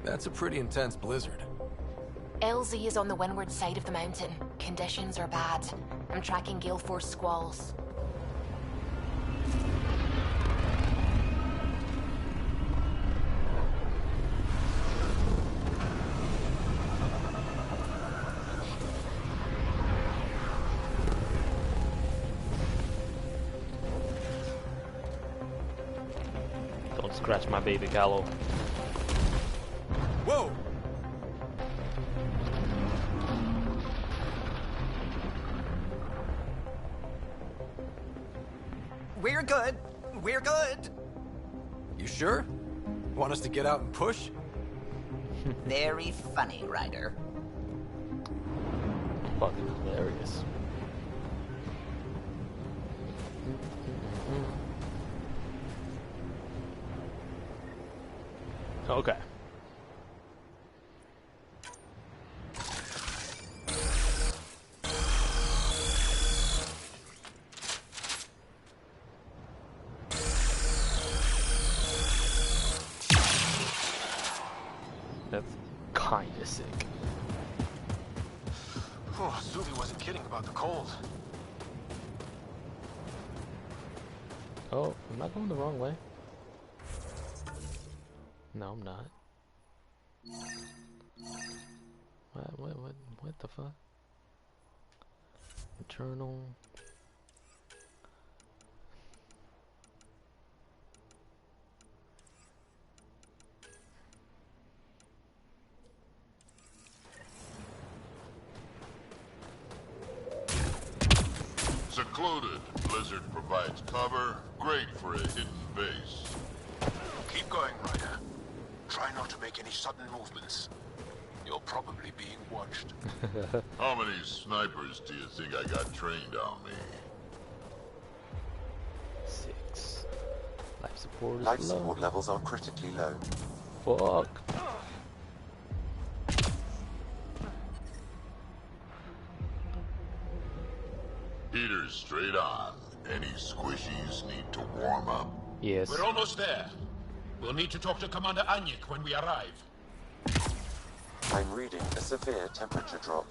That's a pretty intense blizzard. LZ is on the windward side of the mountain. Conditions are bad. I'm tracking gale force squalls. Don't scratch my baby Callow. Whoa! We're good. We're good. You sure? Want us to get out and push? Very funny, Ryder. Fucking hilarious. Okay. That's kinda sick. Oh, Suvi wasn't kidding about the cold. Oh, am I going the wrong way? No, I'm not. What the fuck? Internal. Secluded. Blizzard provides cover. Great for a hidden base. Keep going, Ryder. Try not to make any sudden movements. You're probably being watched. How many snipers do you think I got trained on me? 6. Life support is Life low. support levels are critically low. Fuck. Heaters straight on. Any squishies need to warm up? Yes. We're almost there. We'll need to talk to Commander Anyik when we arrive. I'm reading a severe temperature drop.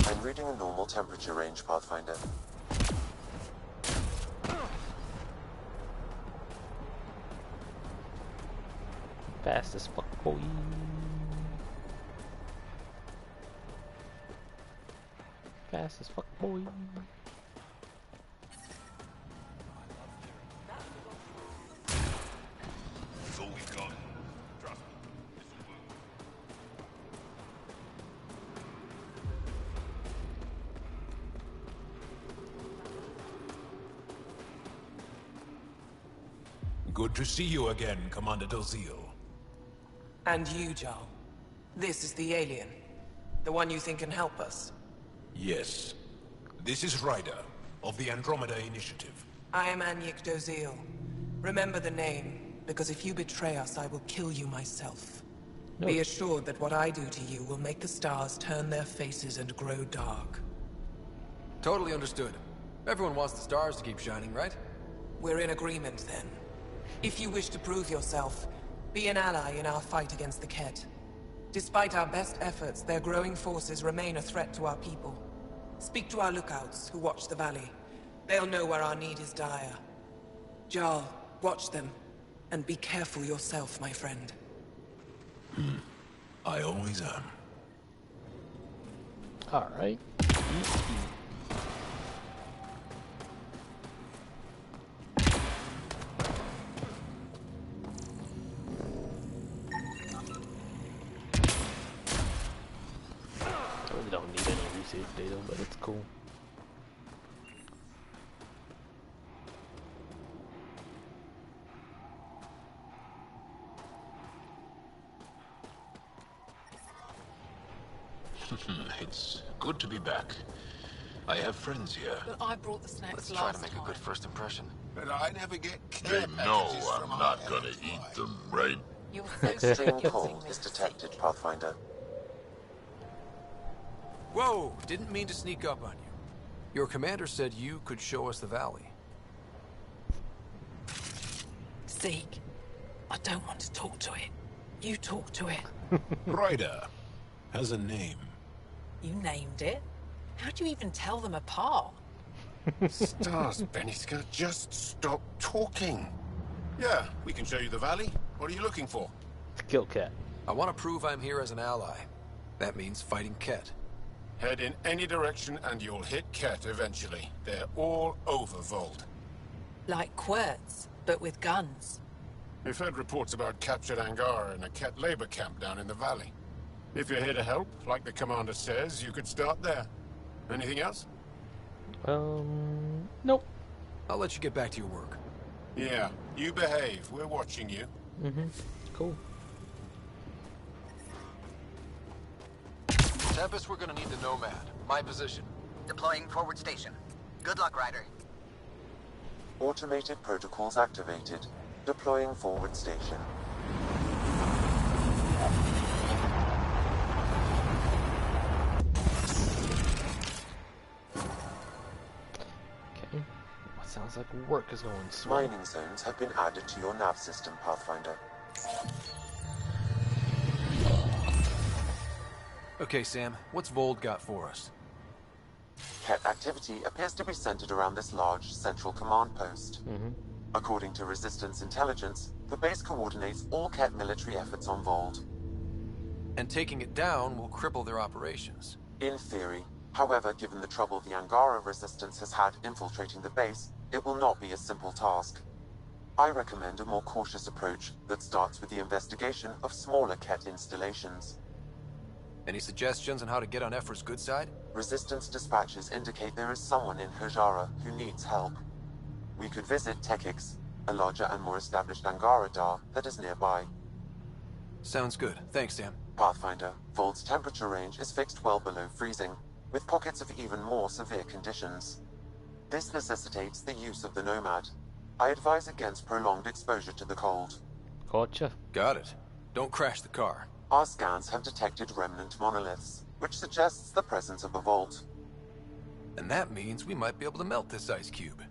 I'm reading a normal temperature range, Pathfinder. Fast as fuck, boy. Fast as fuck, boy. So we got. Trust me. Good to see you again, Commander Dozil. And you, Jarl. This is the alien. The one you think can help us. Yes. This is Ryder, of the Andromeda Initiative. I am Anyik Dozil. Remember the name, because if you betray us, I will kill you myself. No. Be assured that what I do to you will make the stars turn their faces and grow dark. Totally understood. Everyone wants the stars to keep shining, right? We're in agreement, then. If you wish to prove yourself, be an ally in our fight against the Ket. Despite our best efforts, their growing forces remain a threat to our people. Speak to our lookouts, who watch the valley. They'll know where our need is dire. Jarl, watch them, and be careful yourself, my friend. I always am. Alright. I really don't need any research data, but it's cool. It's good to be back. I have friends here. But I brought the snacks Let's last try to make time. a good first impression. But I never get They know I'm not gonna eat them, right? You're so Extreme guilty cold me. is detected, Pathfinder. Whoa! Didn't mean to sneak up on you. Your commander said you could show us the valley. Zeke, I don't want to talk to it. You talk to it. Ryder has a name. You named it? How'd you even tell them apart? Stars, Beniska, just stop talking. Yeah, we can show you the valley. What are you looking for? Kill Cat. I want to prove I'm here as an ally. That means fighting Ket. Head in any direction and you'll hit Ket eventually. They're all over Vold. Like Quirts, but with guns. We've heard reports about captured Angara in a Ket labor camp down in the valley. If you're here to help, like the commander says, you could start there. Anything else? Nope. I'll let you get back to your work. Yeah, you behave. We're watching you. Cool. Tempest, we're gonna need the Nomad. My position. Deploying forward station. Good luck, Ryder. Automated protocols activated. Deploying forward station. Okay. Sounds like work is going smooth. Mining zones have been added to your nav system, Pathfinder. Okay, Sam, what's Vold got for us? Ket activity appears to be centered around this large central command post. According to Resistance intelligence, the base coordinates all Ket military efforts on Vold. And taking it down will cripple their operations. In theory. However, given the trouble the Angara Resistance has had infiltrating the base, it will not be a simple task. I recommend a more cautious approach that starts with the investigation of smaller Ket installations. Any suggestions on how to get on Ephra's good side? Resistance dispatches indicate there is someone in Hajara who needs help. We could visit Tekix, a larger and more established Angara Dar that is nearby. Sounds good. Thanks, Sam. Pathfinder, Vold's temperature range is fixed well below freezing, with pockets of even more severe conditions. This necessitates the use of the Nomad. I advise against prolonged exposure to the cold. Gotcha. Got it. Don't crash the car. Our scans have detected remnant monoliths, which suggests the presence of a vault. And that means we might be able to melt this ice cube.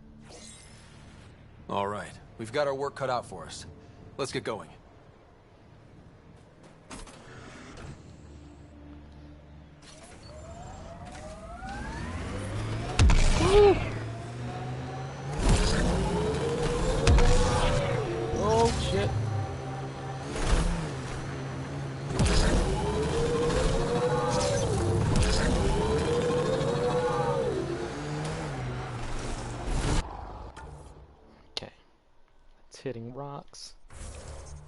All right, we've got our work cut out for us. Let's get going. Oh shit. Okay. It's hitting rocks.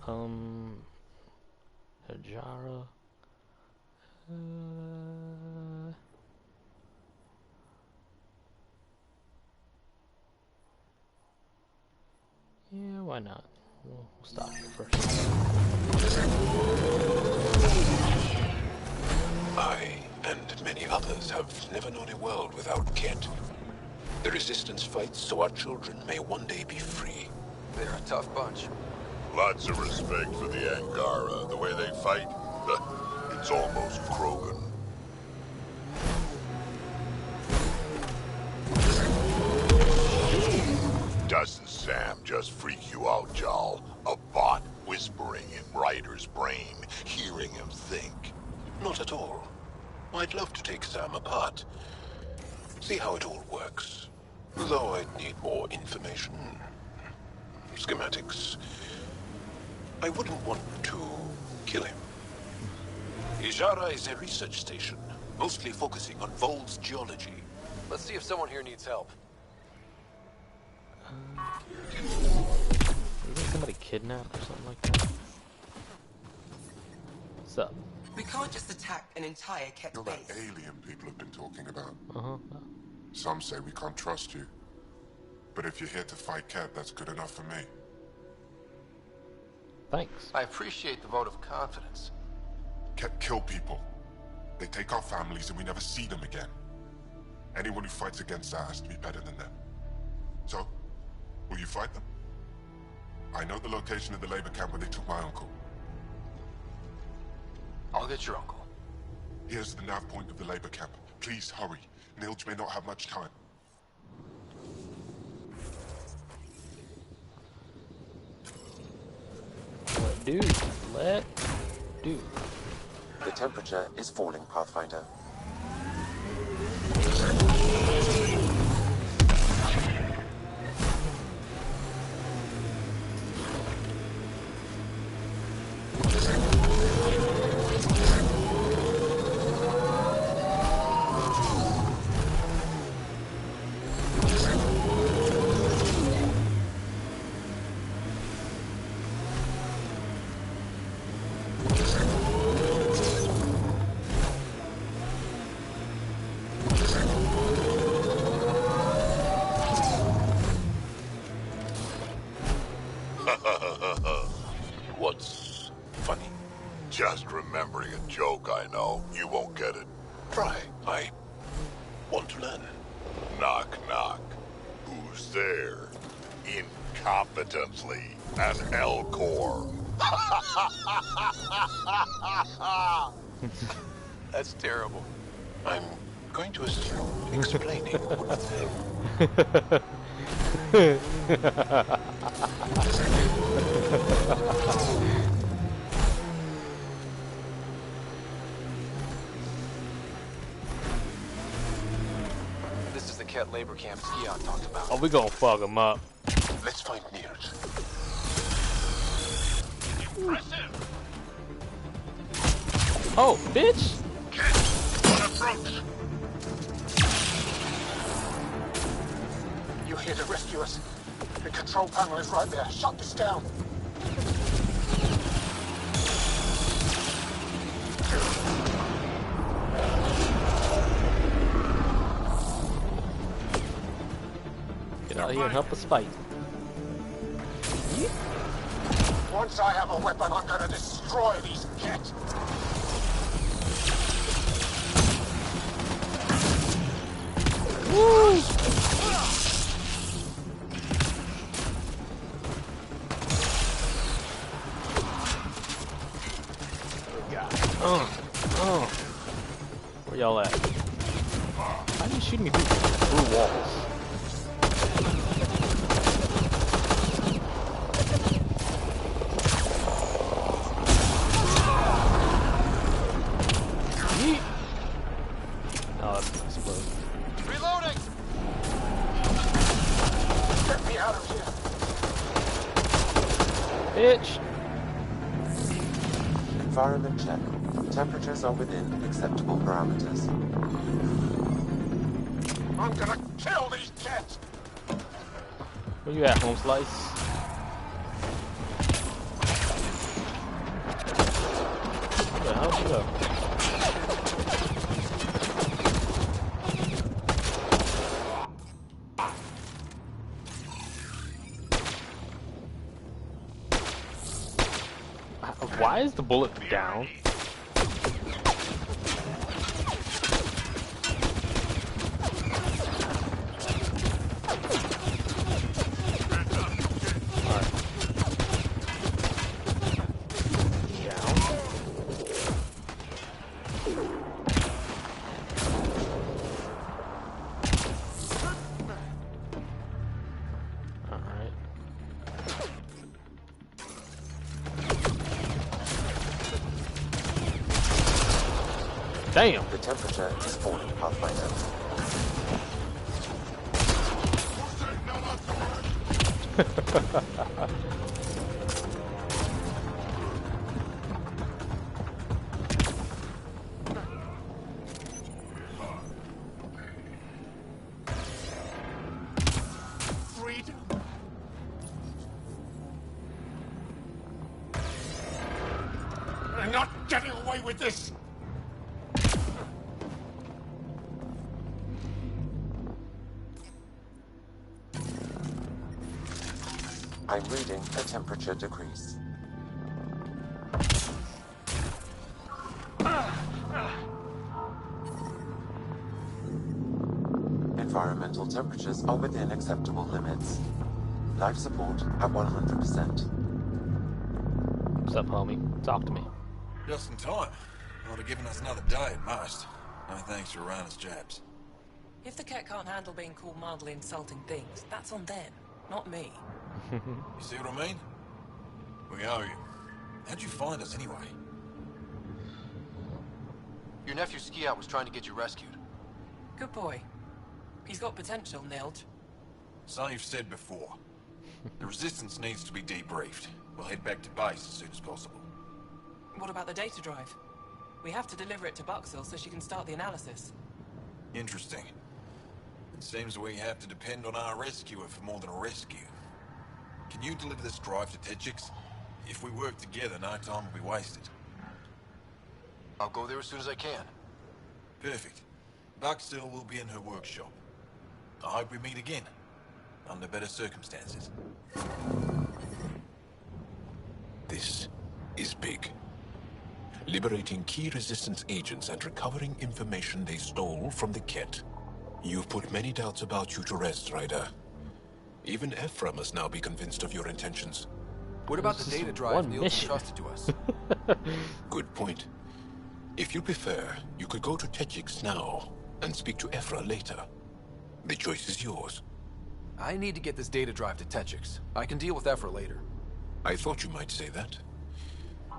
Hajara. Yeah, why not? we'll stop here first. I and many others have never known a world without Ket. The Resistance fights so our children may one day be free. They're a tough bunch. Lots of respect for the Angara. The way they fight, it's almost Krogan. Doesn't Sam just freak you out, Jarl? A bot whispering in Ryder's brain, hearing him think. Not at all. I'd love to take Sam apart. See how it all works. Though I'd need more information. Schematics. I wouldn't want to kill him. Ijara is a research station, mostly focusing on Vol's geology. Let's see if someone here needs help. Isn't somebody kidnapped or something like that? What's up? We can't just attack an entire Ket You're base. that alien people have been talking about. Uh-huh. Some say we can't trust you. But if you're here to fight Ket, that's good enough for me. Thanks. I appreciate the vote of confidence. Ket kill people. They take our families and we never see them again. Anyone who fights against that has to be better than them. So, will you fight them? I know the location of the labor camp where they took my uncle. I'll get your uncle. Here's the nav point of the labor camp. Please hurry. Nilj may not have much time. Let do. The temperature is falling, Pathfinder. What's funny? Just remembering a joke, I know. You won't get it. Try. I want to learn. Knock, knock. Who's there? Incompetently, an Elcor. That's terrible. I'm going to assume explaining wouldn't help. This is the Ket labor camp Skeon talked about. Oh, we gonna fuck him up. Let's find Nils. Oh, bitch! You're here to rescue us. The control panel is right there. Shut this down. Get out of here and help us fight. Once I have a weapon, I'm gonna destroy these Ket. Woo! Where y'all at? Why are you shooting me through walls? Yeet. Oh, that's an explosion. Reloading! Get me out of here. Bitch! Environment check. Temperatures are within acceptable parameters. I'm gonna kill these Ket! Where you at, home slice? Where the hell you go? Why is the bullet down? Damn! The temperature is falling, Pathfinder. Freedom. I'm not getting away with this! I'm reading a temperature decrease. Environmental temperatures are within acceptable limits. Life support at 100%. What's up, homie? Talk to me. Just in time. Would have given us another day at most. No thanks to Rana's jabs. If the Ket can't handle being called mildly insulting things, that's on them, not me. You see what I mean? We owe you. How'd you find us anyway? Your nephew Skiat was trying to get you rescued. Good boy. He's got potential, Nilge. So you've said before. The Resistance needs to be debriefed. We'll head back to base as soon as possible. What about the data drive? We have to deliver it to Buxel so she can start the analysis. Interesting. It seems we have to depend on our rescuer for more than a rescue. Can you deliver this drive to Tejix? If we work together, no time will be wasted. I'll go there as soon as I can. Perfect. Buxel will be in her workshop. I hope we meet again, under better circumstances. This is big. Liberating key Resistance agents and recovering information they stole from the Ket. You've put many doubts about you to rest, Ryder. Even Ephra must now be convinced of your intentions. What about the data drive Neil entrusted to us? Good point. If you prefer, you could go to Tejix now and speak to Ephra later. The choice is yours. I need to get this data drive to Tejix. I can deal with Ephra later. I thought you might say that.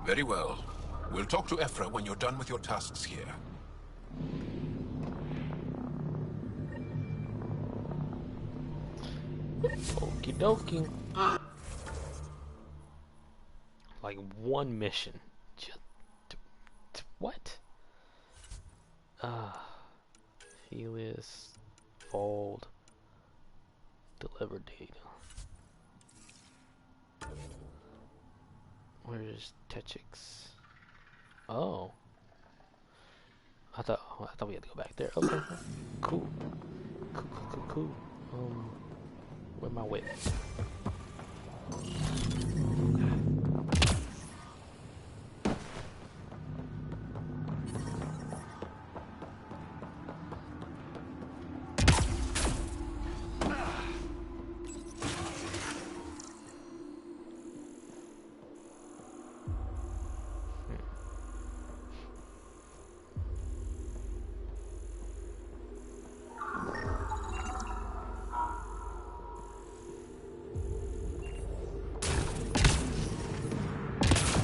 Very well. We'll talk to Ephra when you're done with your tasks here. Okie dokie. Like one mission. Just what? Helios, fold, deliver data. Where's Tejix? Oh. I thought we had to go back there. Okay. Cool. Cool. Where's my whip?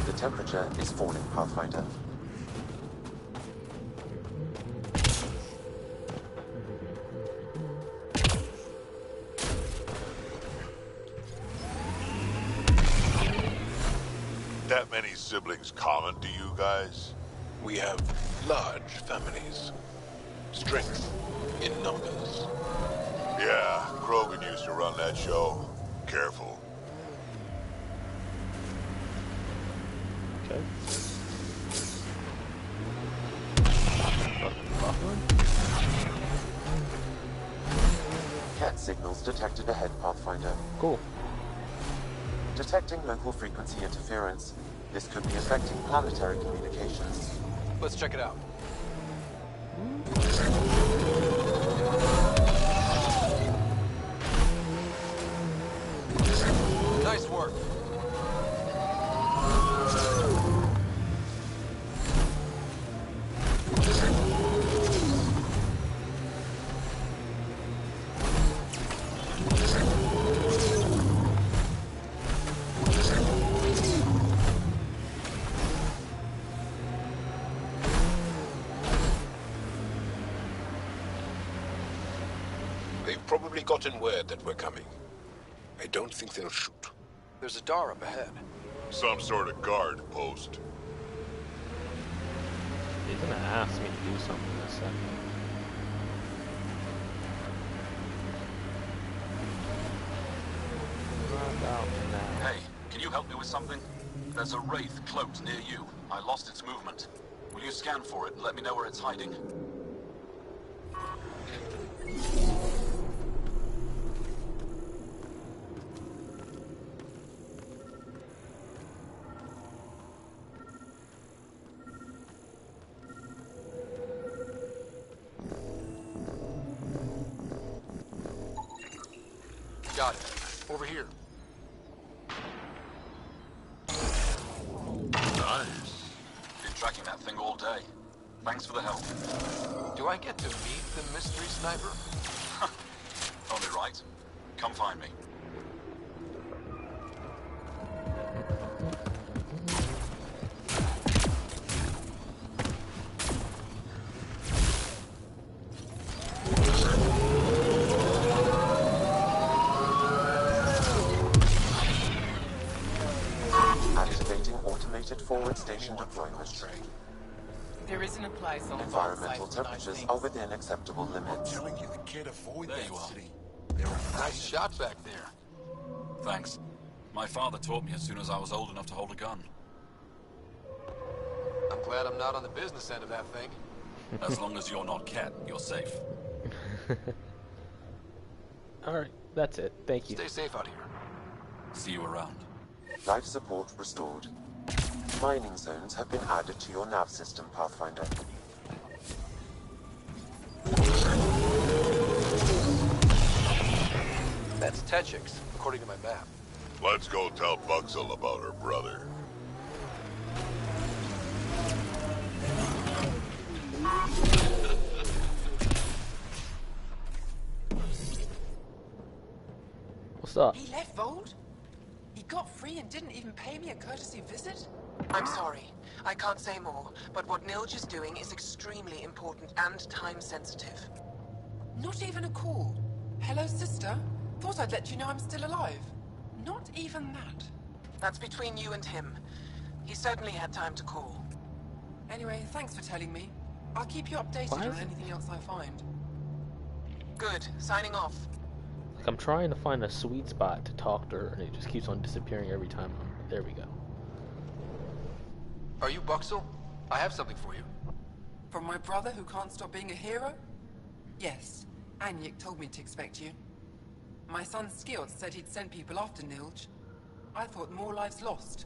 The temperature is falling, Pathfinder. That many siblings common to you guys? We have large families. Strength in numbers. Yeah, Krogan used to run that show. Careful. Okay. Cat signals detected ahead, Pathfinder. Cool. Detecting local frequency interference. This could be affecting planetary communications. Let's check it out. Nice work. They've probably gotten word that we're coming. I don't think they'll shoot. There's a door up ahead. Some sort of guard post. He's gonna ask me to do something in a second. Hey, can you help me with something? There's a wraith cloaked near you. I lost its movement. Will you scan for it and let me know where it's hiding? Got it. Over here. Nice. Been tracking that thing all day. Thanks for the help. Do I get to meet the mystery sniper? Only right. Come find me. Activating automated forward station deployment. There isn't a place on Environmental temperatures are within acceptable limits. Telling you, the kid avoid There that you are. city. They're Nice shot back there. Thanks. My father taught me as soon as I was old enough to hold a gun. I'm glad I'm not on the business end of that thing. As long as you're not Cat, you're safe. Alright, that's it. Thank you. Stay safe out here. See you around. Life support restored. Mining zones have been added to your nav system, Pathfinder. That's Tetchix, according to my map. Let's go tell Buxel about her brother. What's up? He left Vold? He got free and didn't even pay me a courtesy visit? I'm sorry. I can't say more, but what Nilge is doing is extremely important and time-sensitive. Not even a call. Hello, sister. Thought I'd let you know I'm still alive. Not even that. That's between you and him. He certainly had time to call. Anyway, thanks for telling me. I'll keep you updated on anything else I find. Good. Signing off. Like, I'm trying to find a sweet spot to talk to her, and it just keeps on disappearing every time. There we go. Are you Buxel? I have something for you. From my brother who can't stop being a hero? Yes. Anyik told me to expect you. My son Skjort said he'd sent people after Nilge. I thought more lives lost.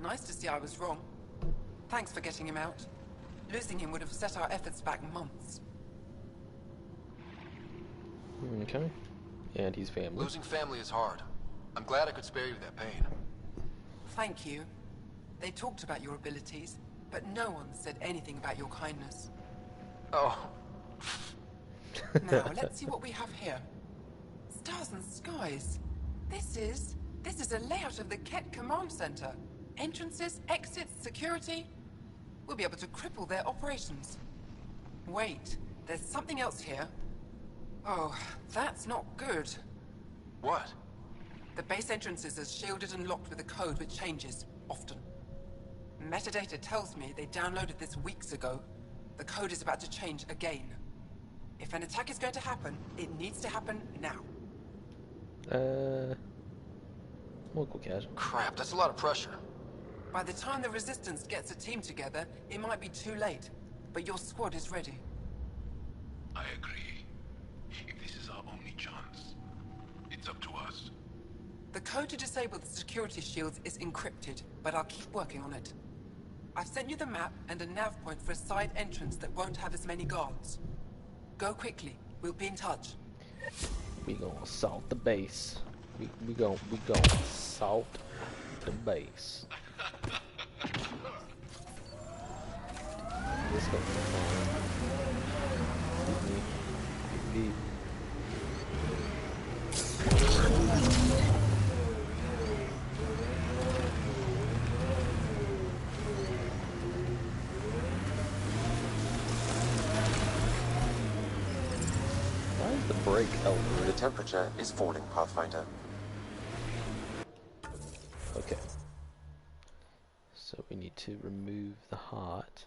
Nice to see I was wrong. Thanks for getting him out. Losing him would have set our efforts back months. Okay. And he's family. Losing family is hard. I'm glad I could spare you that pain. Thank you. They talked about your abilities, but no one said anything about your kindness. Oh. Now, let's see what we have here. Stars and skies. This is a layout of the Ket Command Center. Entrances, exits, security. We'll be able to cripple their operations. Wait, there's something else here. Oh, that's not good. What? The base entrances are shielded and locked with a code which changes, often. Metadata tells me they downloaded this weeks ago. The code is about to change again. If an attack is going to happen, it needs to happen now. Local casual. Crap, that's a lot of pressure. By the time the Resistance gets a team together, it might be too late. But your squad is ready. I agree. If this is our only chance, it's up to us. The code to disable the security shields is encrypted, but I'll keep working on it. I've sent you the map and a nav point for a side entrance that won't have as many guards. Go quickly. We'll be in touch. We gonna assault the base. We gonna assault the base. Let's go. Beep. Why is the brake elder? The temperature is falling, Pathfinder. Okay. So we need to remove the hot.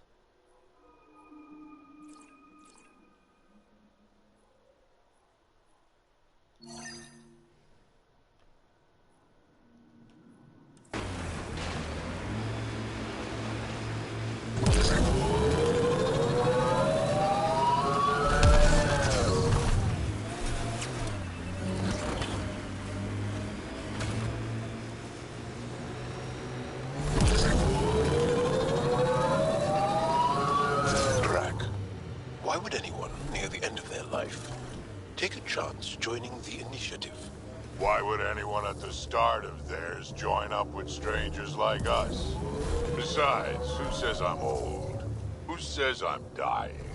Drack, why would anyone near the end of their life take a chance joining the initiative? Why would anyone at the start of theirs join up with strangers like us? Besides, who says I'm old? Who says I'm dying?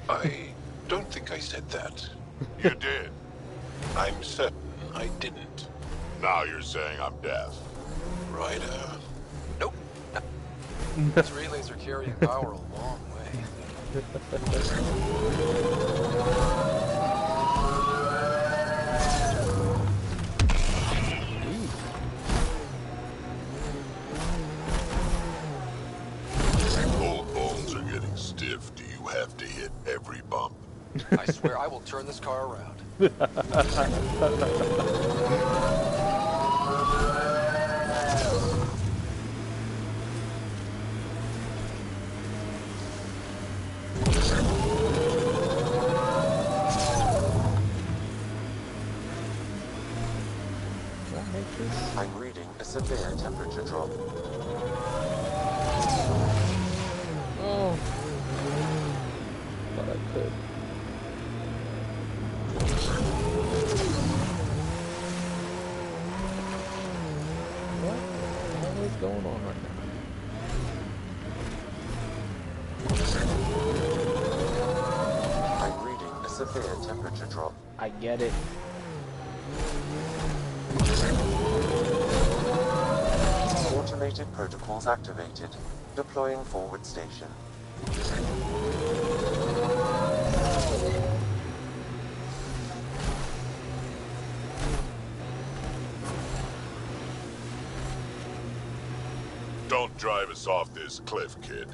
I don't think I said that. You did. I'm certain I didn't. Now you're saying I'm deaf. Ryder. Nope. These relays are carrying power a long way. Old bones are getting stiff. Do you have to hit every bump? I swear I will turn this car around. I'm reading a severe temperature drop. Oh. Thought I could. What is going on right now? I'm reading a severe temperature drop. I get it. Automated protocols activated. Deploying forward station. Don't drive us off this cliff, kid.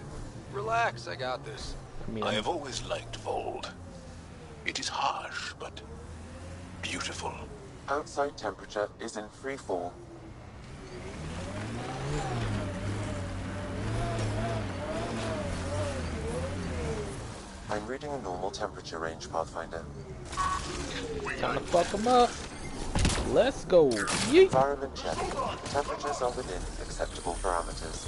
Relax, I got this. I have always liked Vold. It is harsh, but beautiful. Outside temperature is in free fall. I'm reading a normal temperature range, Pathfinder. Time to fuck them up. Let's go. Yeet. Environment check. Temperatures are within acceptable parameters.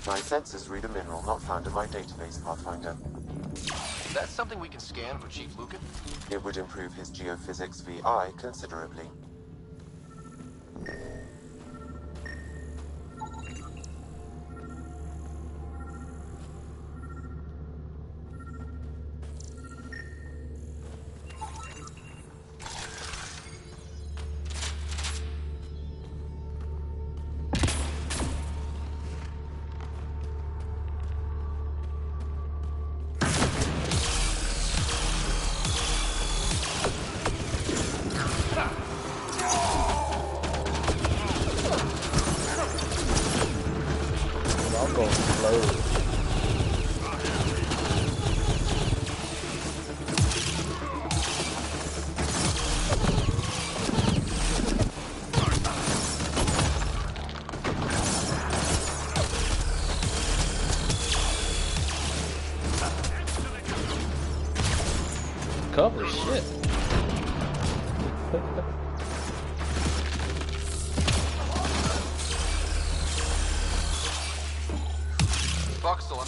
My sensors read a mineral not found in my database, Pathfinder. That's something we can scan for Chief Lucan? It would improve his geophysics VI considerably.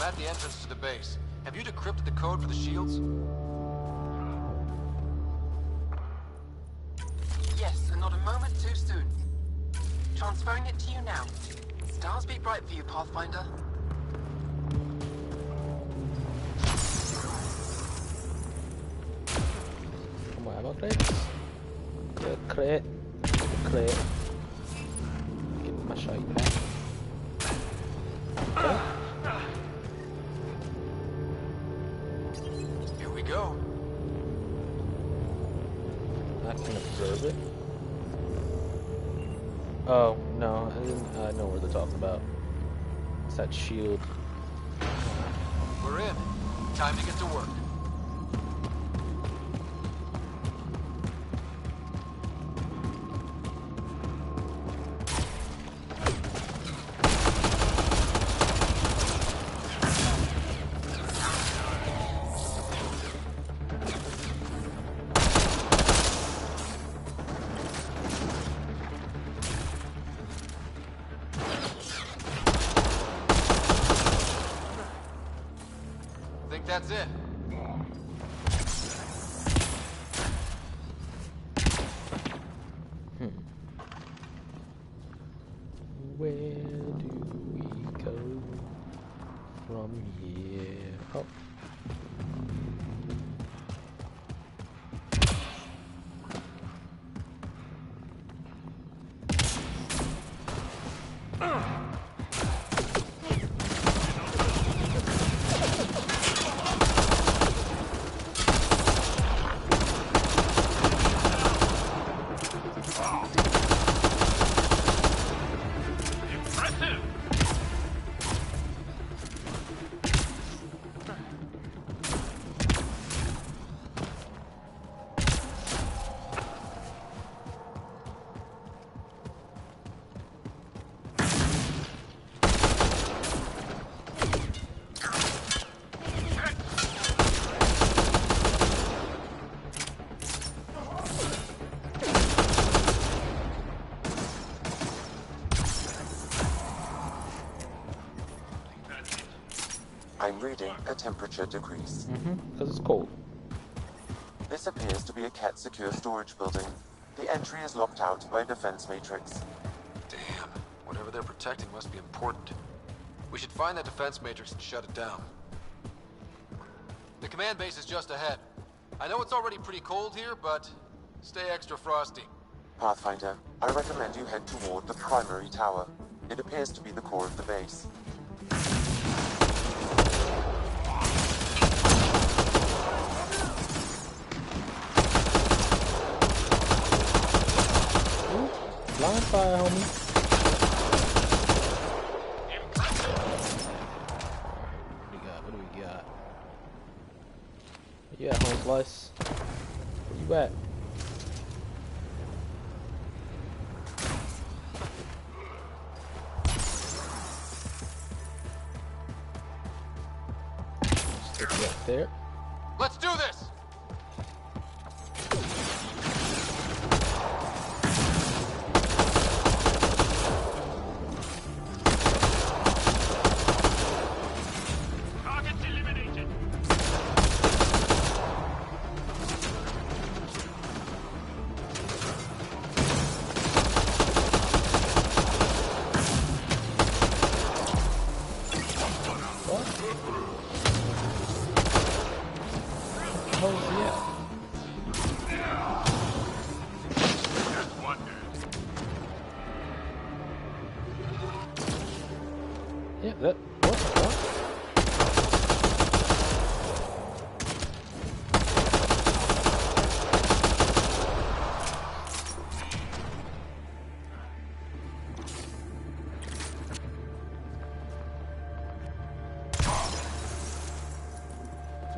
at the entrance to the base. Have you decrypted the code for the shields? Yes, and not a moment too soon. Transferring it to you now. Stars be bright for you, Pathfinder. Come on, ammo crates. Get a crate. Get a crate. Get my shite back. Okay. Here we go. I can observe it. Oh, no, I know what they're talking about. It's that shield. We're in. Time to get to work. That's it. Where do we go from here? Oh. I'm reading a temperature decrease. Because it's cold. This appears to be a Ket secure storage building. The entry is locked out by a defense matrix. Damn. Whatever they're protecting must be important. We should find that defense matrix and shut it down. The command base is just ahead. I know it's already pretty cold here, but stay extra frosty. Pathfinder, I recommend you head toward the primary tower. It appears to be the core of the base. Blind fire, homie. What do we got? Where you at, home slice? Where you at? Stick it up there. Let's do this! Yeah, that. What?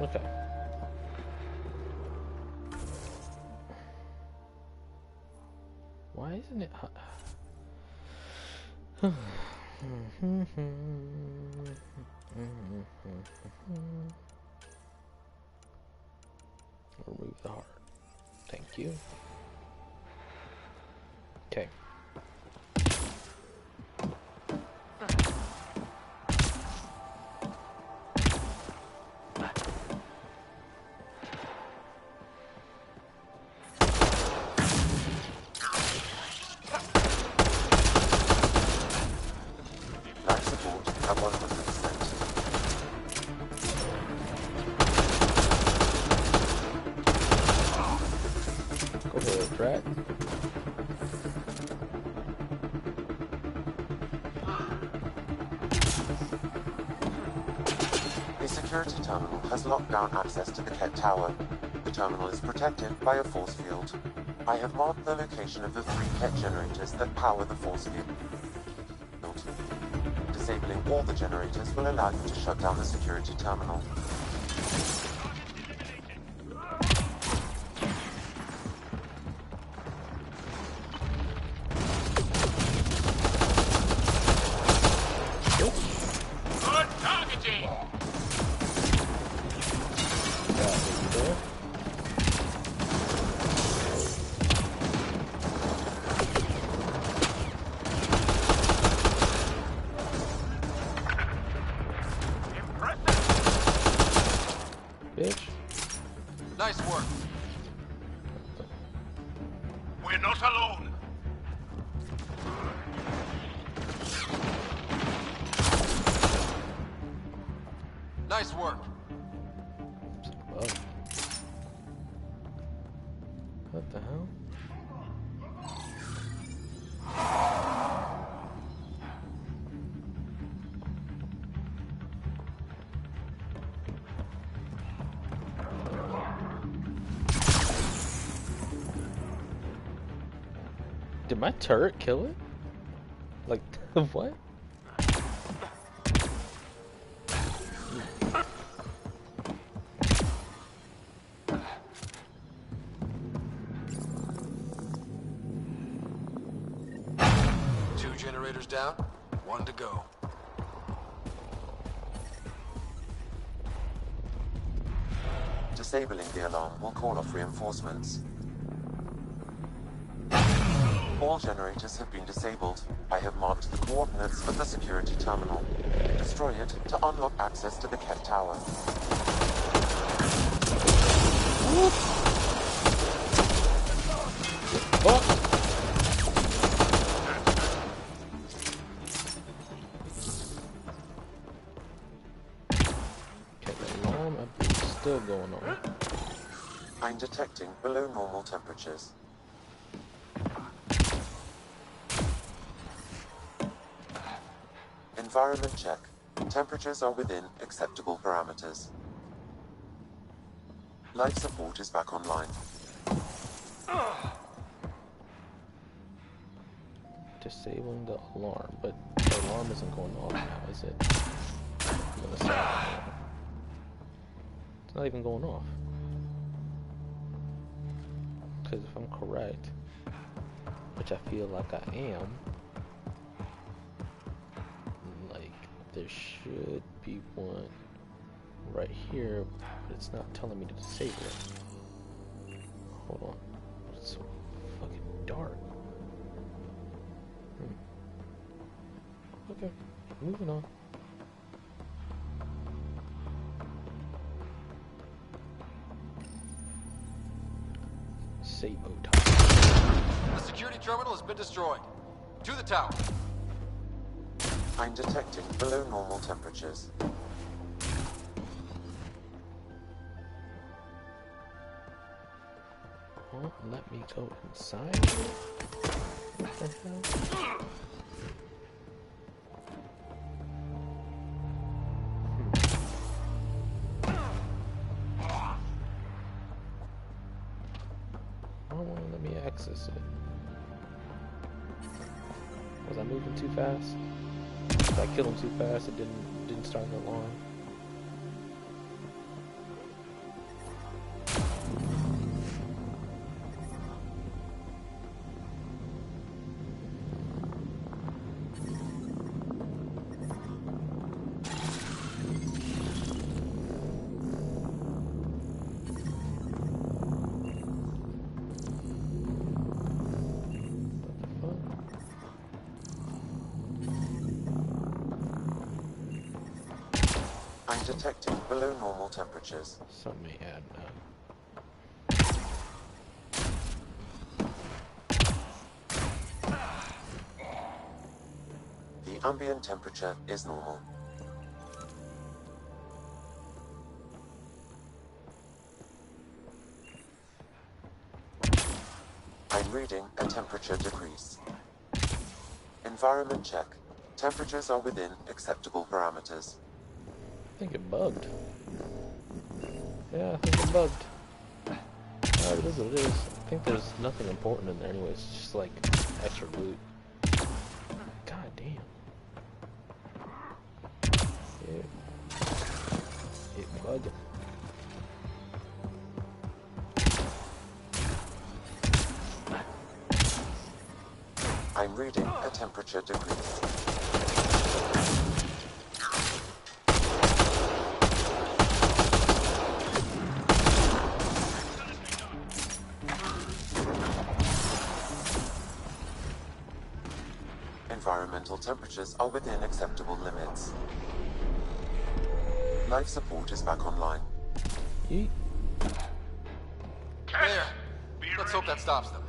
Okay. Why isn't it hot? Remove the heart. Thank you. Okay. Drack. The security terminal has locked down access to the Ket Tower. The terminal is protected by a force field. I have marked the location of the 3 Ket generators that power the force field. Disabling all the generators will allow you to shut down the security terminal. Nice work. We're not alone. Nice work. Oh. What the hell? Did my turret kill it? Like, what? Two generators down, 1 to go. Disabling the alarm will call off reinforcements. All generators have been disabled. I have marked the coordinates of the security terminal. Destroy it to unlock access to the Ket Tower. Okay, the alarm I believe is still going on. I'm detecting below normal temperatures. Environment check. Temperatures are within acceptable parameters. Life support is back online. Disabling the alarm, but the alarm isn't going off now, is it? I'm gonna say it's not even going off. Because if I'm correct, which I feel like I am, like there should be one right here, but it's not telling me to disable it. Hold on, it's so fucking dark. Okay, moving on. Sabo time. The security terminal has been destroyed. To the tower. I'm detecting below normal temperatures. Won't let me go inside. What the hell? Access it. Was I moving too fast? Did I kill him too fast? It didn't start an alarm. I'm detecting below normal temperatures. Some may add now. The ambient temperature is normal. I'm reading a temperature decrease. Environment check. Temperatures are within acceptable parameters. I think it bugged. Yeah, I think it bugged. Alright, it is what it is. I think there's nothing important in there anyways. It's just like extra loot. God damn. Yeah. It bugged. I'm reading a temperature decrease. Environmental temperatures are within acceptable limits. Life support is back online. There. Let's hope that stops them.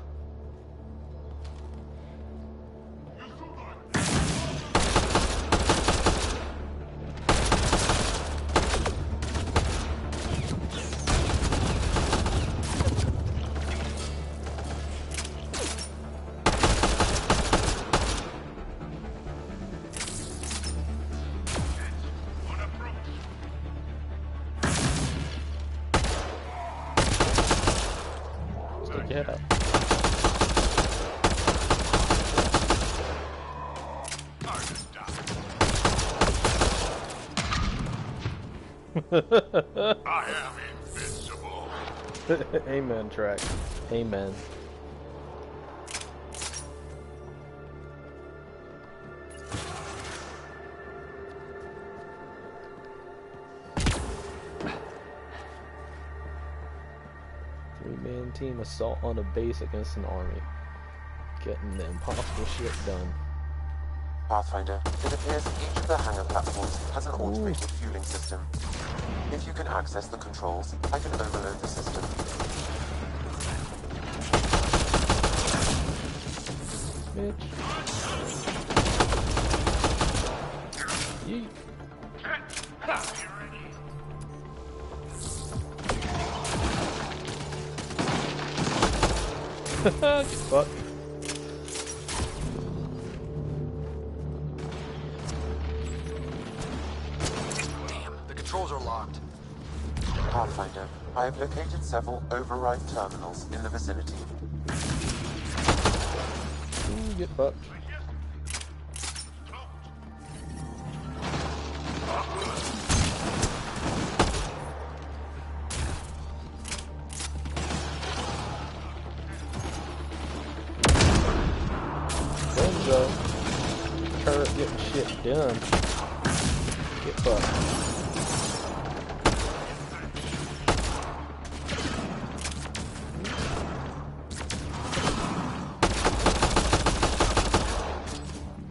Stick your head out. I am invincible. Amen, Drack. Amen. Three-man team assault on a base against an army. Getting the impossible shit done. Pathfinder, it appears each of the hangar platforms has an automated fueling system. If you can access the controls, I can overload the system. Bitch. Yeet. Get fucked. Damn, the controls are locked. Pathfinder, I have located several override terminals in the vicinity. Get fucked. Go. Turret getting shit done. Get fucked.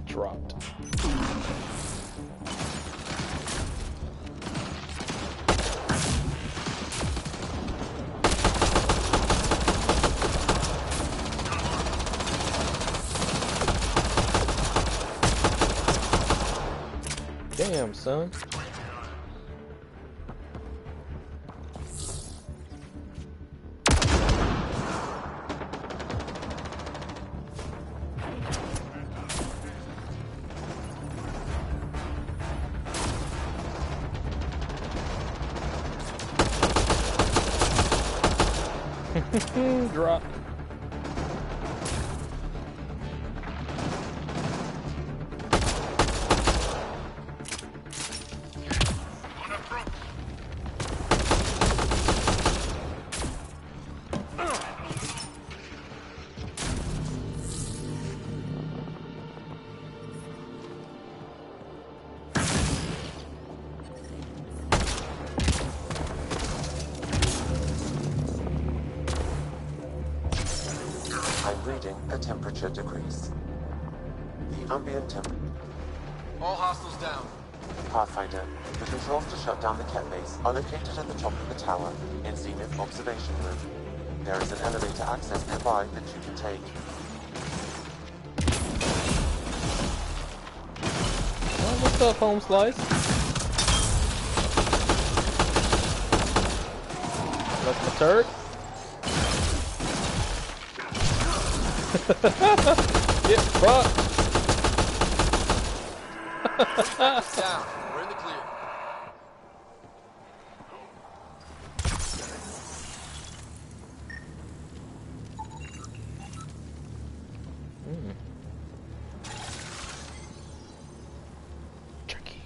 Dropped. Damn, son. Drop. I'm reading a temperature decrease. The ambient temperature. All hostiles down. Pathfinder, the controls to shut down the Ket base are located at the top of the tower in Zenith Observation Room. There is an elevator access nearby that you can take. Oh, what's up, home slice? That's my turret. Get fucked. Down. We're in the clear. Turkey.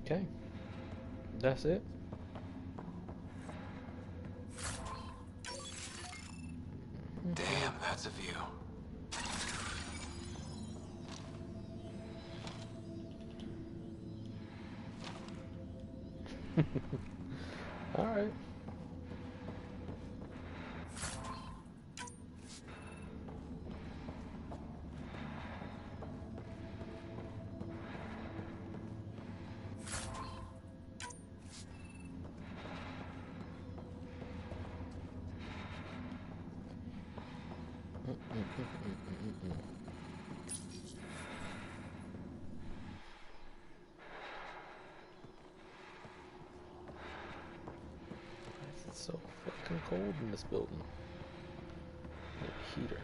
Okay, that's it. Damn, that's a view. All right. It's so fucking cold in this building. Need a heater.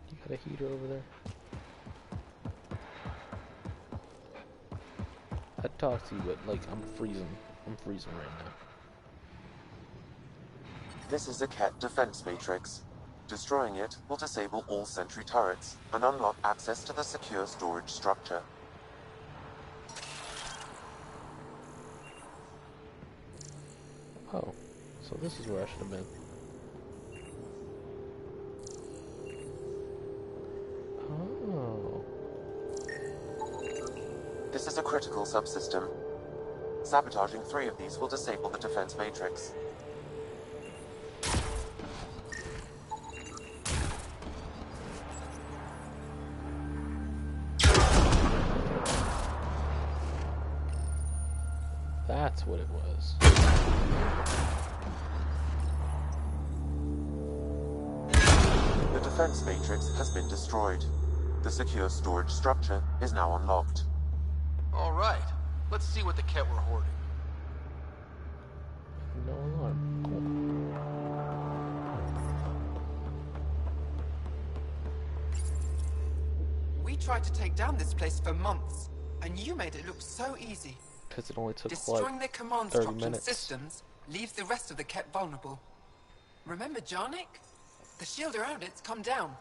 You got a heater over there? I'd talk to you, but like I'm freezing. I'm freezing right now. This is a Ket defense matrix. Destroying it will disable all sentry turrets and unlock access to the secure storage structure. Oh, so this is where I should have been. Oh. This is a critical subsystem. Sabotaging 3 of these will disable the defense matrix. That's what it was. The defense matrix has been destroyed. The secure storage structure is now unlocked. All right. Let's see what the Ket were hoarding. No alarm. Cool. We tried to take down this place for months, and you made it look so easy. Because it only took Destroying like their command 30 structure and minutes. systems leaves the rest of the Ket vulnerable. Remember Jarnik? The shield around it's come down.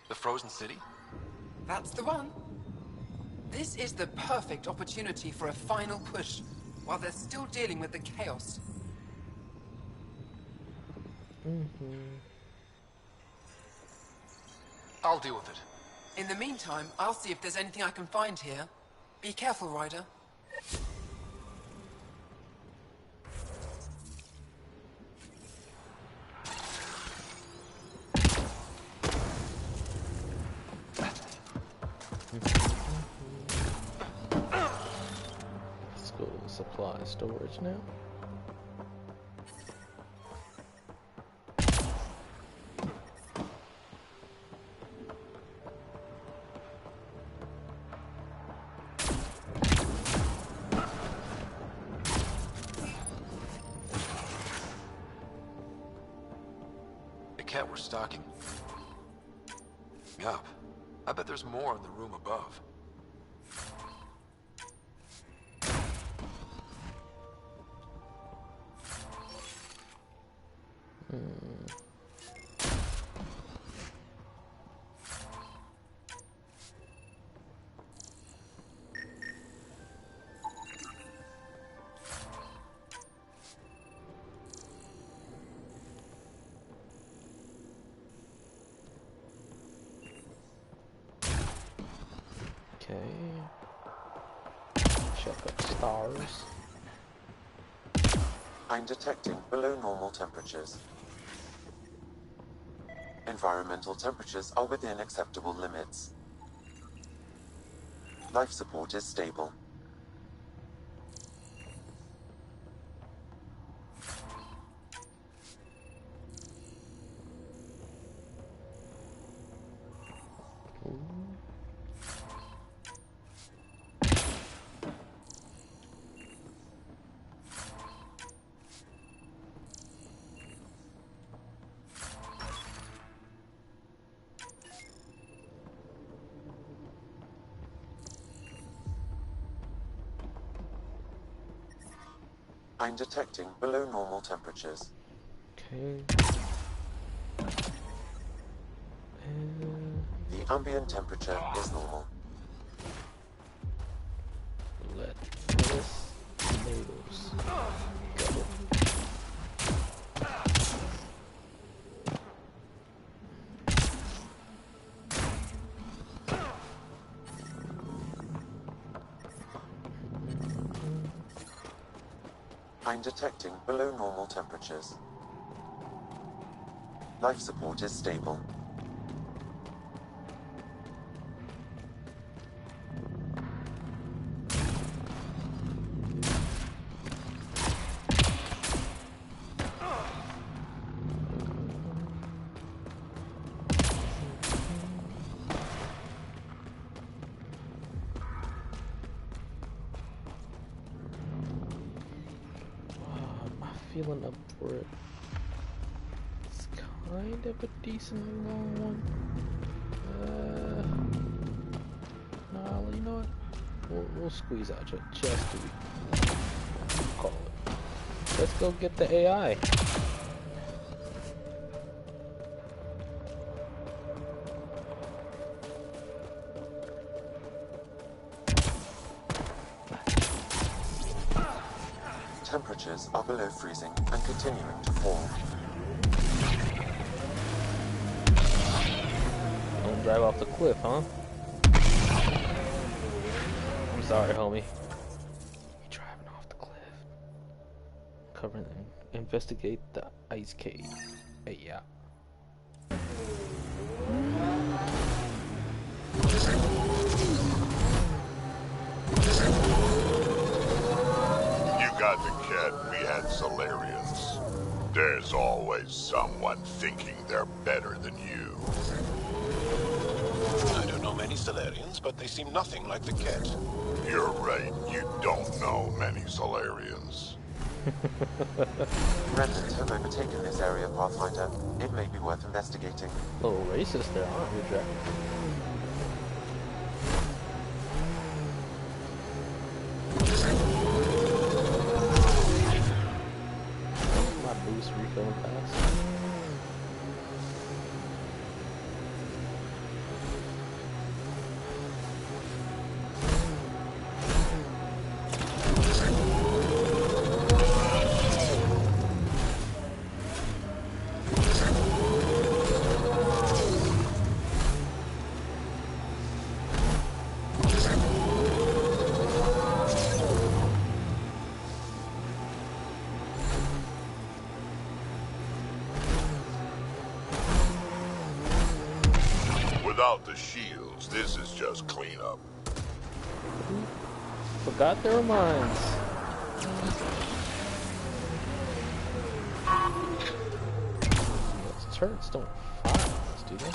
The frozen city? That's the one. This is the perfect opportunity for a final push, while they're still dealing with the chaos. I'll deal with it. In the meantime, I'll see if there's anything I can find here. Be careful, Ryder. Let's go to the supply storage now. The Ket were stalking. Yup. I bet there's more in the room above. Okay. Check up stars. I'm detecting below normal temperatures. Environmental temperatures are within acceptable limits. Life support is stable. I'm detecting below normal temperatures. Okay. The ambient temperature is normal. Lettuce, tomatoes. Go. I'm detecting below normal temperatures. Life support is stable. Feeling up for it. It's kind of a decent long one. Nah, you know what? We'll squeeze out just to call it. Let's go get the AI. Temperatures are below freezing and continuing to fall. Don't drive off the cliff, huh? I'm sorry, homie. You driving off the cliff. Cover and investigate the ice cave. Hey, yeah. Got the kid, we had Solarians. There's always someone thinking they're better than you. I don't know many Solarians, but they seem nothing like the Ket. You're right, you don't know many Solarians. Remnants have overtaken this area, Pathfinder. It may be worth investigating. A little racist there, aren't we, Drack? Refilling fast. Without the shields, this is just cleanup. Forgot their minds. Those turrets don't fire us, do they?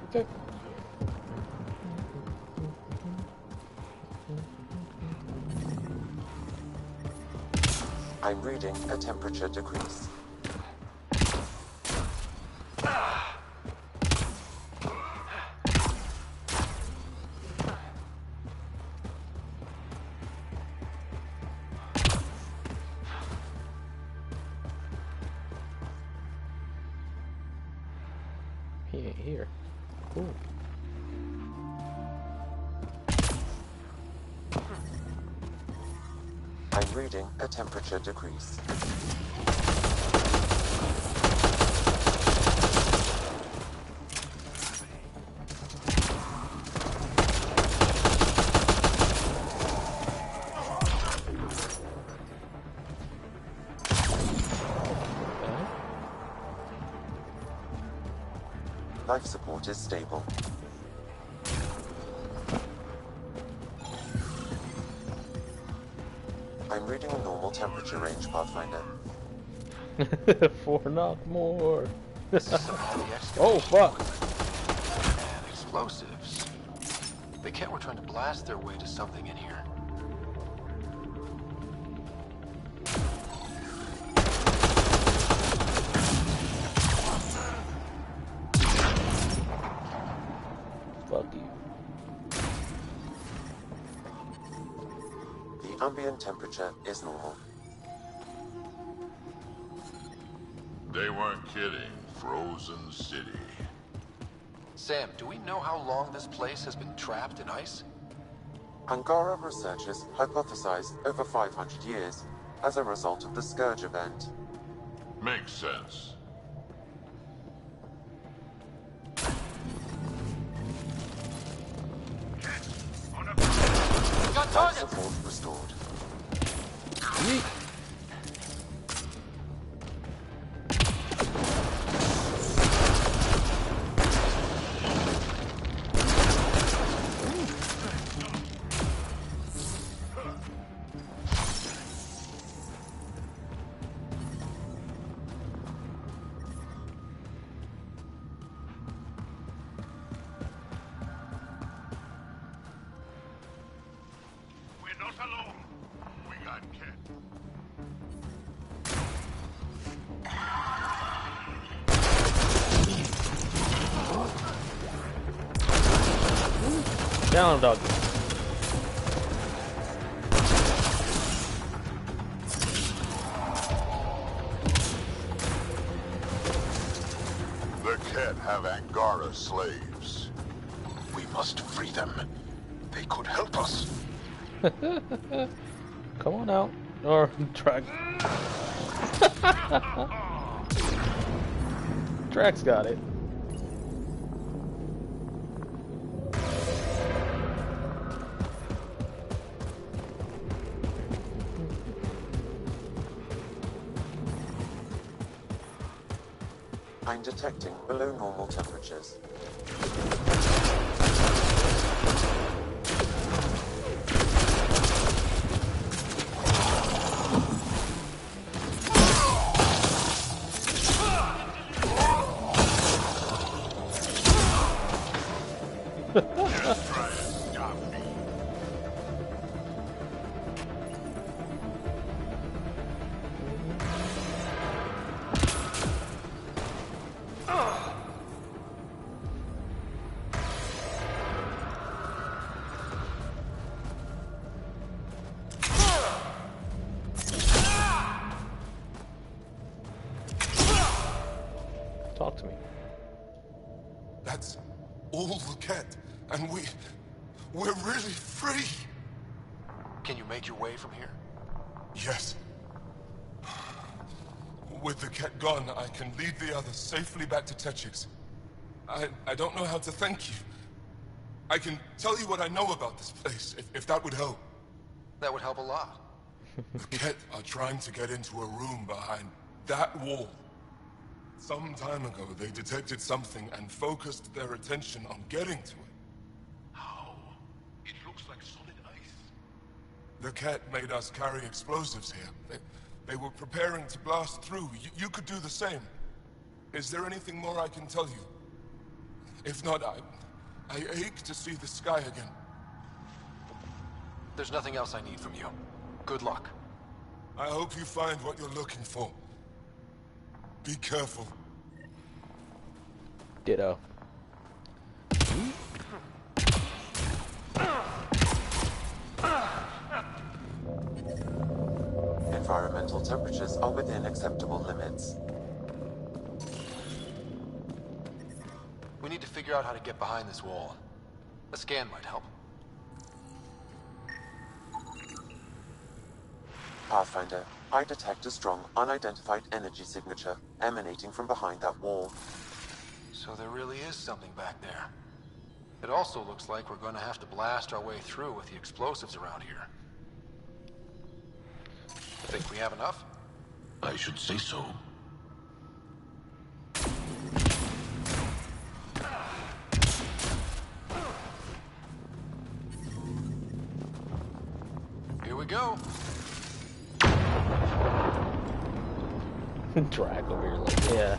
Okay. I'm reading a temperature decrease. He ain't here. Cool. I'm reading a temperature decrease. Life support is stable. I'm reading a normal temperature range, Pathfinder. 4 not more. This is some heavy excavation Oh fuck! and explosives. The Ket were trying to blast their way to something in here. Fuck you. The ambient temperature is normal. They weren't kidding. Frozen City. Sam, do we know how long this place has been trapped in ice? Angara researchers hypothesized over 500 years as a result of the Scourge event. Makes sense. Got Life target! support restored. We're not alone. We got Ket. Down, dog. The Ket have Angara slaves. We must free them. They could help us. Come on out. Or Drack. Drack's got it. I'm detecting below normal temperatures. Just try to stop me. Talk to me. That's all the Ket, and we're really free. Can you make your way from here? Yes. With the Ket gone, I can lead the others safely back to Techix. I don't know how to thank you. I can tell you what I know about this place, if that would help. That would help a lot. The Ket are trying to get into a room behind that wall. Some time ago, they detected something and focused their attention on getting to it. How? It looks like solid ice. The Ket made us carry explosives here. They were preparing to blast through. You could do the same. Is there anything more I can tell you? If not, I ache to see the sky again. There's nothing else I need from you. Good luck. I hope you find what you're looking for. Be careful. Ditto. Environmental temperatures are within acceptable limits. We need to figure out how to get behind this wall. A scan might help. Pathfinder, I detect a strong, unidentified energy signature emanating from behind that wall. So there really is something back there. It also looks like we're going to have to blast our way through with the explosives around here. Think we have enough? I should say so. go. Drack over here, like, yeah.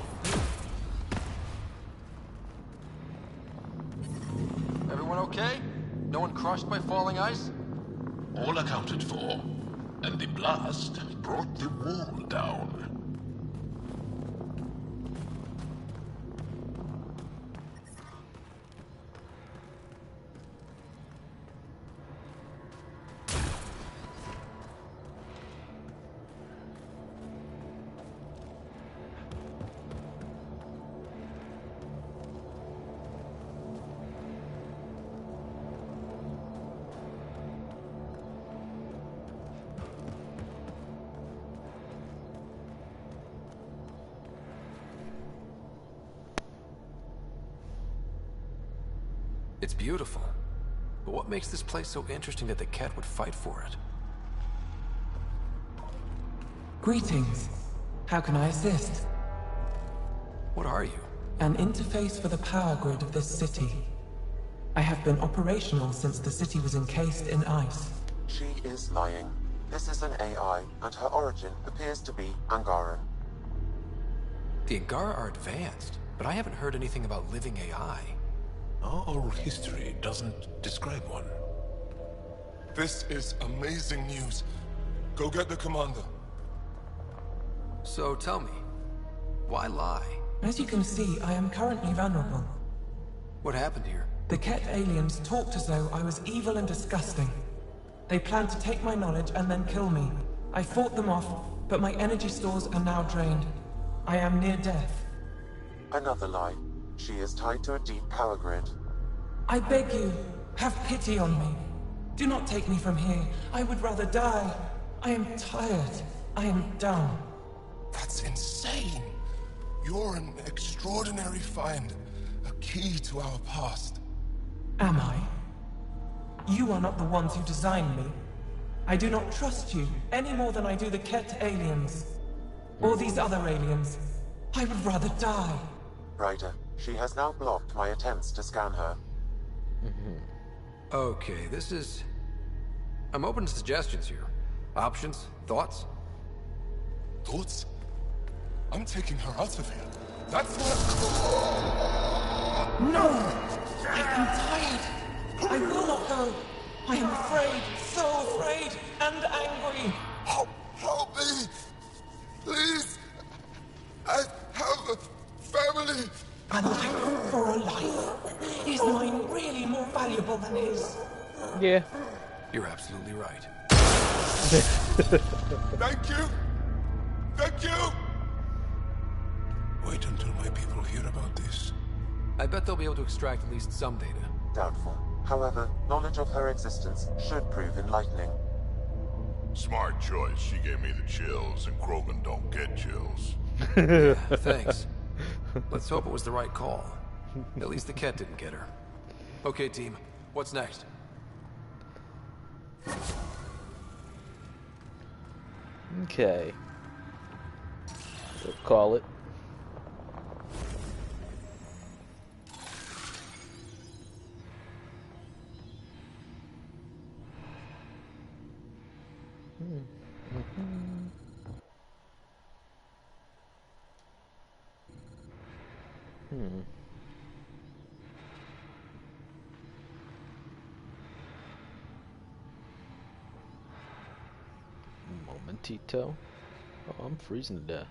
Everyone okay? No one crushed by falling ice? All accounted for. And the blast brought the wall down. It's beautiful. But what makes this place so interesting that the Ket would fight for it? Greetings. How can I assist? What are you? An interface for the power grid of this city. I have been operational since the city was encased in ice. She is lying. This is an AI, and her origin appears to be Angaran. The Angara are advanced, but I haven't heard anything about living AI. Our oral history doesn't describe one. This is amazing news. Go get the commander. So tell me, why lie? As you can see, I am currently vulnerable. What happened here? The Ket aliens talked as though I was evil and disgusting. They planned to take my knowledge and then kill me. I fought them off, but my energy stores are now drained. I am near death. Another lie. She is tied to a deep power grid. I beg you, have pity on me. Do not take me from here. I would rather die. I am tired. I am done. That's insane. You're an extraordinary find. A key to our past. Am I? You are not the ones who designed me. I do not trust you any more than I do the Ket aliens. Or these other aliens. I would rather die. Ryder, she has now blocked my attempts to scan her. Okay, this is... I'm open to suggestions here. Options? Thoughts? Thoughts? I'm taking her out of here. That's not... No! I am tired. I will not go. I am afraid, so afraid, and angry. Help me! Please! I have a family! A life for a life. Is mine really more valuable than his? Yeah. You're absolutely right. Thank you! Thank you! Wait until my people hear about this. I bet they'll be able to extract at least some data. Doubtful. However, knowledge of her existence should prove enlightening. Smart choice. She gave me the chills, and Krogan don't get chills. Yeah, thanks. Let's hope it was the right call. At least the Ket didn't get her. Okay, team. What's next? Okay. We'll call it. Momentito. Oh, I'm freezing to death.